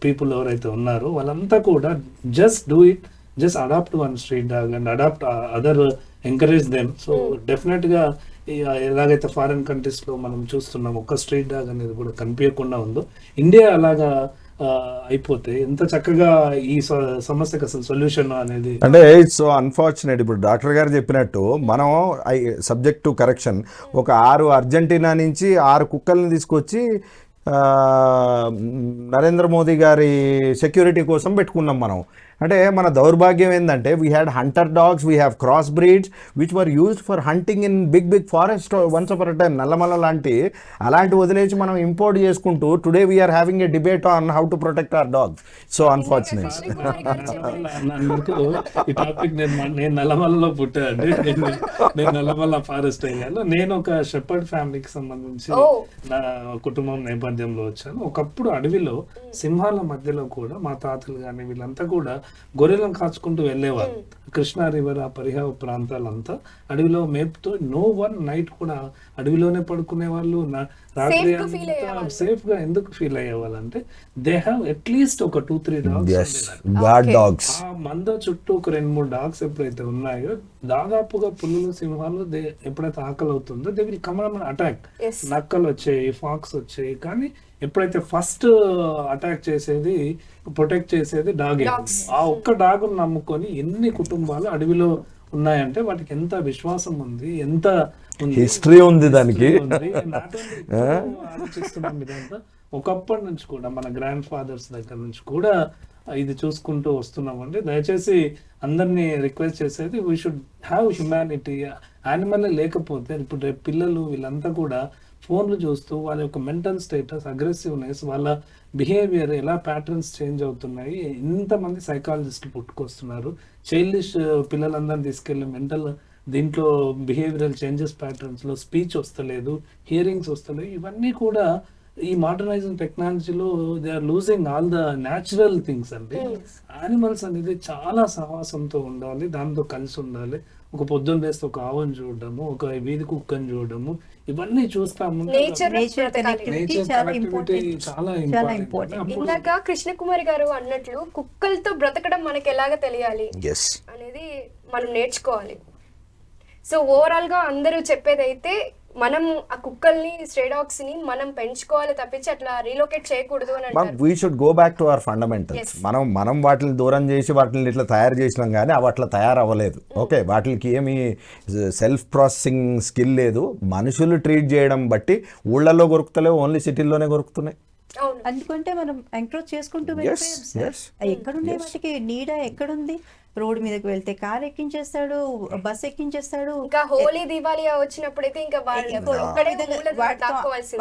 పీపుల్ ఎవరైతే ఉన్నారో వాళ్ళంతా కూడా just do it, just adopt one street dog and adopt other, encourage them. So definite గా ఎలాగైతే ఫారిన్ కంట్రీస్ లో మనం చూస్తున్నాం ఒక స్ట్రీట్ డాగ్ అనేది కూడా కనిపించకుండా ఉందో, ఇండియా అలాగా అయిపోతే ఎంత చక్కగా ఈ సమస్యకు అసలు సొల్యూషన్ అనేది. అంటే ఇట్స్ సో అన్ఫార్చునేట్. ఇప్పుడు డాక్టర్ గారు చెప్పినట్టు మనం సబ్జెక్ట్ టు కరెక్షన్, ఒక 6 అర్జెంటీనా నుంచి 6 కుక్కల్ని తీసుకొచ్చి నరేంద్ర మోదీ గారి సెక్యూరిటీ కోసం పెట్టుకున్నాం మనం. అంటే మన దౌర్భాగ్యం ఏంటంటే we had hunter dogs, we have cross breeds which were used for hunting in big forest once upon a time. Nallamala లాంటి అలాంటి వదిలేసి మనం ఇంపోర్ట్ చేసుకుంటూ today we're having a debate on how to protect our dogs. So unfortunate. అందుకు ఈ topic నేను నల్లమల్లలో పుట్టానండి. నేను Nallamala forest అయ్యాను. నేను ఒక షెపర్డ్ ఫ్యామిలీకి సంబంధించి నా కుటుంబం నేపథ్యంలో వచ్చాను. ఒకప్పుడు అడవిలో సింహాల మధ్యలో కూడా మా తాతలు కానీ వీళ్ళంతా కూడా గొర్రెలను కాచుకుంటూ వెళ్ళేవారు. కృష్ణా రివర్ ఆ పరిహార ప్రాంతాలంతా అడవిలో మేపుతో నో వన్ నైట్ కూడా అడవిలోనే పడుకునే వాళ్ళు. రాత్రి అంతా సేఫ్ గా ఎందుకు ఫీల్ అయ్యేవాళ్ళు అంటే దే హ్యావ్ అట్లీస్ట్ ఒక 2-3 డాగ్స్. ఆ మంద చుట్టూ ఒక 2-3 డాగ్స్ ఎప్పుడైతే ఉన్నాయో దాదాపుగా పులులు సింహాలు ఎప్పుడైతే ఆకలి అవుతుందో they will come and attack. నక్కలు వచ్చాయి, ఫాక్స్ వచ్చాయి, కానీ ఎప్పుడైతే ఫస్ట్ అటాక్ చేసేది ప్రొటెక్ట్ చేసేది డాగ్. ఆ ఒక్క డాగ్ నమ్ముకొని ఎన్ని కుటుంబాలు అడవిలో ఉన్నాయంటే వాటికి ఎంత విశ్వాసం ఉంది, ఎంత హిస్టరీ ఉంది దానికి. ఆలోచిస్తున్నాం ఇదంతా ఒకప్పటి నుంచి కూడా మన గ్రాండ్ ఫాదర్స్ దగ్గర నుంచి కూడా ఇది చూసుకుంటూ వస్తున్నామండి. దయచేసి అందరినీ రిక్వెస్ట్ చేసేది we should have humanity. Animal లేకపోతే ఇప్పుడు రేపు పిల్లలు వీళ్ళంతా కూడా ఫోన్లు చూస్తూ వాళ్ళ యొక్క మెంటల్ స్టేటస్, అగ్రెసివ్నెస్, వాళ్ళ బిహేవియర్ ఎలా ప్యాటర్న్స్ చేంజ్ అవుతున్నాయి. ఇంతమంది సైకాలజిస్టులు పుట్టుకొస్తున్నారు. చైల్డిష్ పిల్లలందరినీ తీసుకెళ్ళి మెంటల్ దీంట్లో బిహేవియరల్ చేంజెస్ ప్యాటర్న్స్లో స్పీచ్ వస్తలేదు, హియరింగ్స్ వస్తలేదు. ఇవన్నీ కూడా ఈ మోడర్నైజింగ్ టెక్నాలజీలో they are losing all the natural things అండి. యానిమల్స్ అనేది చాలా సాహసంతో ఉండాలి, దాంతో కలిసి ఉండాలి. ఒక పొద్దున్న లేస్తే ఒక ఆవును చూడడము, ఒక వీధి కుక్కని చూడడము, ఇవన్నీ చూస్తాము. నేచర్ కనెక్టివిటీ చాలా ఇంపార్టెంట్. ఇందాక కృష్ణకుమారి గారు అన్నట్లు కుక్కలతో బ్రతకడం మనకి ఎలాగ తెలియాలి అనేది మనం నేర్చుకోవాలి. సో ఓవరాల్ గా అందరూ చెప్పేదైతే మనం ఆ కుక్కల్ని, స్ట్రే డాగ్స్ ని మనం పెంచుకోవాలి తప్పించి అట్లా రీలొకేట్ చేయకూడదు అని అంటారు. We should go back to our fundamentals. మనం వాటిని దూరం చేసి వాటిని ఇట్లా తయారు చేసినాం కానీ అవి అట్లా తయారవ్వలేదు. ఓకే, వాటికి ఏమి సెల్ఫ్ ప్రాసెసింగ్ స్కిల్ లేదు. మనుషులు ట్రీట్ చేయడం బట్టి ఊళ్ళల్లో కొరుకుతలేవు, ఓన్లీ సిటీల్లోనే కొరుకుతున్నాయి. అందుకంటే మనం ఎంకరేజ్ చేసుకుంటూ ఎక్కడుండే వాటికి నీడ ఎక్కడుంది? రోడ్ మీదకి వెళ్తే కార్ ఎక్కించేస్తాడు, బస్ ఎక్కించేస్తాడు. ఇంకా హోలీ దివాళీ వచ్చినప్పుడైతే ఇంకా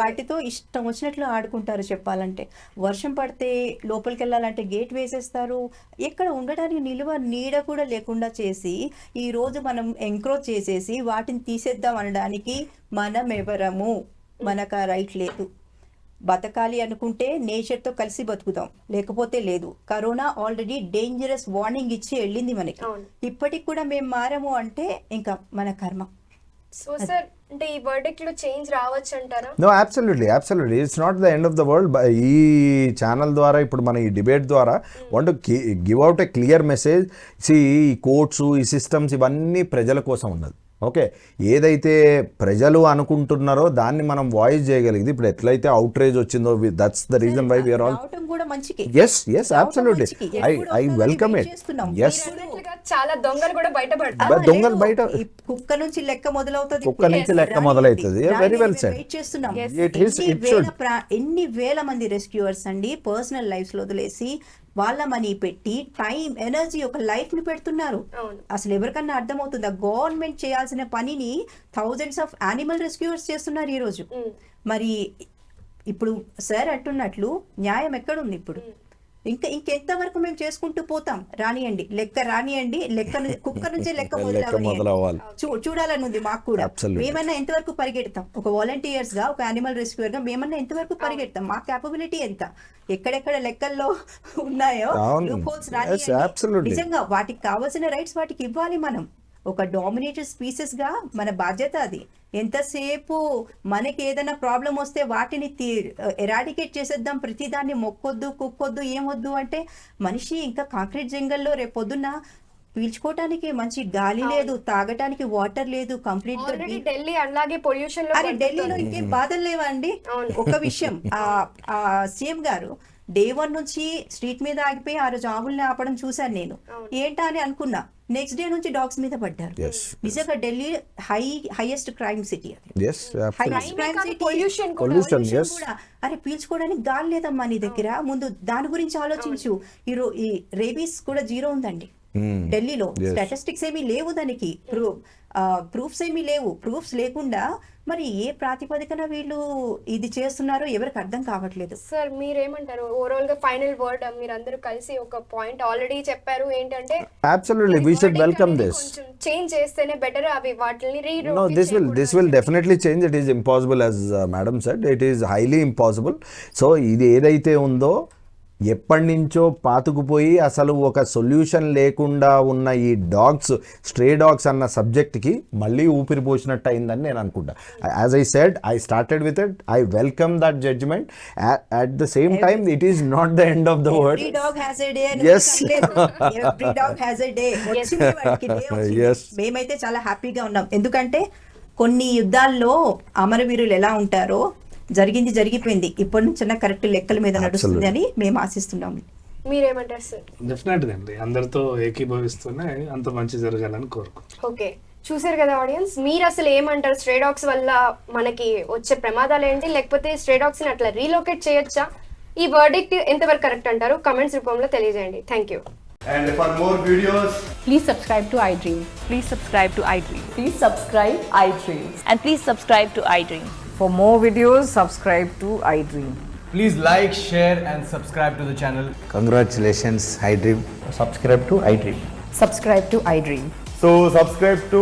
వాటితో ఇష్టం వచ్చినట్లు ఆడుకుంటారు. చెప్పాలంటే వర్షం పడితే లోపలికి వెళ్ళాలంటే గేట్ వేసేస్తారు. ఎక్కడ ఉండడానికి నీడ కూడా లేకుండా చేసి ఈ రోజు మనం ఎంకరేజ్ చేసేసి వాటిని తీసేద్దాం అనడానికి మనం ఎవరము? మనకు ఆ రైట్ లేదు. బతకాలి అనుకుంటే నేచర్తో కలిసి బతుకుతాం, లేకపోతే లేదు. కరోనా ఆల్రెడీ డేంజరస్ వార్నింగ్ ఇచ్చి వెళ్ళింది మనకి. ఇప్పటికి కూడా మేము మారము అంటే ఇంకా మన కర్మ. సో సార్, అంటే ఈ వర్డిక్ట్ లో చేంజ్ రావచ్చు అంటారా? No, absolutely it's not the end of the world. ఈ ఛానల్ ద్వారా, ఇప్పుడు మన ఈ డిబేట్ ద్వారా want to give out a clear message. ఈ కోర్ట్స్, ఈ సిస్టమ్స్ ఇవన్నీ ప్రజల కోసం ఉన్నది. ఓకే, ఏదైతే ప్రజలు అనుకుంటున్నారో దాన్ని మనం వాయిస్ చేయగలిగింది. ఇప్పుడు ఎట్లయితే అవుట్రేజ్ వచ్చిందో, that's the reason why we're all. yes absolutely, I welcome it. yes, చాలా దొంగలు కూడా బయటపడతారు. దొంగలు బయట కుక్క నుంచి లెక్క మొదలవుతుంది. Very well said. ఎన్ని వేల మంది రెస్క్యూవర్స్ అండి పర్సనల్ లైఫ్స్ లో వదిలేసి వాళ్ళ మనీ పెట్టి టైం, ఎనర్జీ, ఒక లైఫ్ ని పెడుతున్నారు. అసలు ఎవరికన్నా అర్థమవుతుందా? గవర్నమెంట్ చేయాల్సిన పనిని థౌజండ్స్ ఆఫ్ యానిమల్ రెస్క్యూవర్స్ చేస్తున్నారు ఈ రోజు. మరి ఇప్పుడు సార్ అంటున్నట్లు న్యాయం ఎక్కడుంది ఇప్పుడు? ఇంకెంత వరకు మేము చేసుకుంటూ పోతాం? రానియండి, లెక్క కుక్క నుంచే లెక్క మొదలవ్వాలి. చూడాలని ఉంది మాకు కూడా. మేమన్నా ఎంతవరకు పరిగెడతాం? ఒక వాలంటీర్స్ గా, ఒక యానిమల్ రెస్క్యూర్ గా మేమన్నా ఎంతవరకు పరిగెడతాం? మా క్యాపబిలిటీ ఎంత? ఎక్కడెక్కడ లెక్కల్లో ఉన్నాయో నిజంగా వాటికి కావాల్సిన రైట్స్ వాటికి ఇవ్వాలి. మనం ఒక డామినేటెడ్ స్పీసెస్ గా మన బాధ్యత అది. ఎంతసేపు మనకి ఏదైనా ప్రాబ్లం వస్తే వాటిని ఎరాడికేట్ చేసేద్దాం, ప్రతిదాన్ని మొక్కొద్దు, కుక్కొద్దు, ఏమొద్దు అంటే మనిషి ఇంకా కాంక్రీట్ జంగల్లో రేపొద్దున పీల్చుకోవటానికి మంచి గాలి లేదు, తాగటానికి వాటర్ లేదు. కంప్లీట్ ఢిల్లీ అలాగే పొల్యూషన్. అరే ఢిల్లీలో ఇంకేం బాధలు లేవా అండి? ఒక విషయం, ఆ సీఎం గారు డే 1 నుంచి స్ట్రీట్ మీద ఆగిపోయి ఆ రోజు ఆవుల్ని ఆపడం చూశాను నేను. ఏంటా అని అనుకున్నా. నెక్స్ట్ డే నుంచి డాగ్స్ మీద పడ్డారు. నిజంగా ఢిల్లీ హైయెస్ట్ క్రైమ్ సిటీ అది. Yes, absolutely. Highest crime city. Pollution Pollution, yes. కూడా అరే పీల్చుకోవడానికి గాలి లేదమ్మా నీ దగ్గర, ముందు దాని గురించి ఆలోచించు. ఈ రేబీస్ కూడా 0 ఉందండి ఢిల్లీలో. స్టాటిస్టిక్స్ ఏమీ లేవు, దానికి ప్రూఫ్స్ ఏమీ లేవు. ప్రూఫ్స్ లేకుండా మరి ఏ ప్రాతిపదికన వీళ్ళు ఇది చేస్తున్నారో ఎవరికి అర్థం కావట్లేదు. సార్ మీరేమంటారు ఓవరాల్ గా ఫైనల్ వర్డ్ మీరందరూ కలిసి ఒక పాయింట్ ఆల్రెడీ చెప్పారు ఏంటంటే Absolutely, we should welcome this. కొంచెం చేంజ్ చేస్తేనే బెటర్, అవి వాటిని No, this will definitely change. It is impossible, as madam said. It is highly impossible. So ఇది ఏదైతే ఉందో ఎప్పటి నుంచో పాతుకుపోయి అసలు ఒక సొల్యూషన్ లేకుండా ఉన్న ఈ డాగ్స్, స్ట్రే డాగ్స్ అన్న సబ్జెక్ట్కి మళ్ళీ ఊపిరి పోసినట్టు అయిందని నేను అనుకుంటా. As I said, I started with it. I welcome that judgement. At the same time it is not the end of the word. Every dog has a day. Yes. Every dog has a day. వచ్చింది వాడికి day వచ్చింది. Yes. మేమైతే చాలా హ్యాపీగా ఉన్నాం. ఎందుకంటే కొన్ని యుద్ధాల్లో అమరవీరులు ఎలా ఉంటారో జరిగిపోయింది. ఇప్పటి నుంచి కరెక్ట్ లెక్కల మీద నడుస్తుంది అని మేము ఆశిస్తున్నాం. మీరేమంటారు సార్? డెఫినెట్ గా అండి, అందరితో ఏకీభవిస్తూనే అంత మంచి జరగాలని కోరుకుంటున్నాను. ఓకే, చూసారు కదా ఆడియన్స్, మీరు అసలు ఏమంటారు? స్ట్రే డాగ్స్ వల్ల మనకి వచ్చే ప్రమాదాలు ఏంటి, లేకపోతే స్ట్రే డాగ్స్ ని అట్లా రీలొకేట్ చేయొచ్చా? ఈ వర్డిక్ట్ ఎంతవరకు కరెక్ట్ అంటారు? కమెంట్స్ రూపంలో తెలియజేయండి. Thank you. And for more videos, Please subscribe to iDream. Please subscribe to iDream. Please subscribe iDream. And please subscribe to iDream. For more videos, subscribe to iDream. please like, share and subscribe to the channel. Congratulations, iDream. Subscribe to iDream. Subscribe to iDream. So subscribe to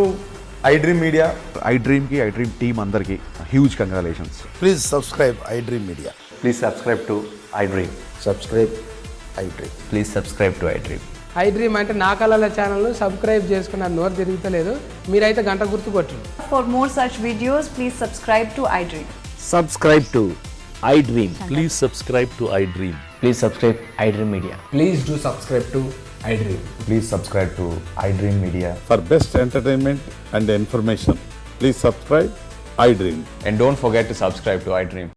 iDream Media. iDream ki iDream team andarki huge congratulations. Please subscribe iDream Media. Please subscribe to iDream. Subscribe iDream. Please subscribe to iDream. iDream అంటే నా కళల channel subscribe చేసుకున్న నోరు తిరుగుతలేదు, మీరైతే గంట గుర్తు కొట్టండి. For more such videos, please subscribe to iDream. Subscribe to iDream. Please subscribe to iDream. Please subscribe iDream Media. Please do subscribe to iDream. Please subscribe to iDream Media. For best entertainment and information, please subscribe iDream. And don't forget to subscribe to iDream.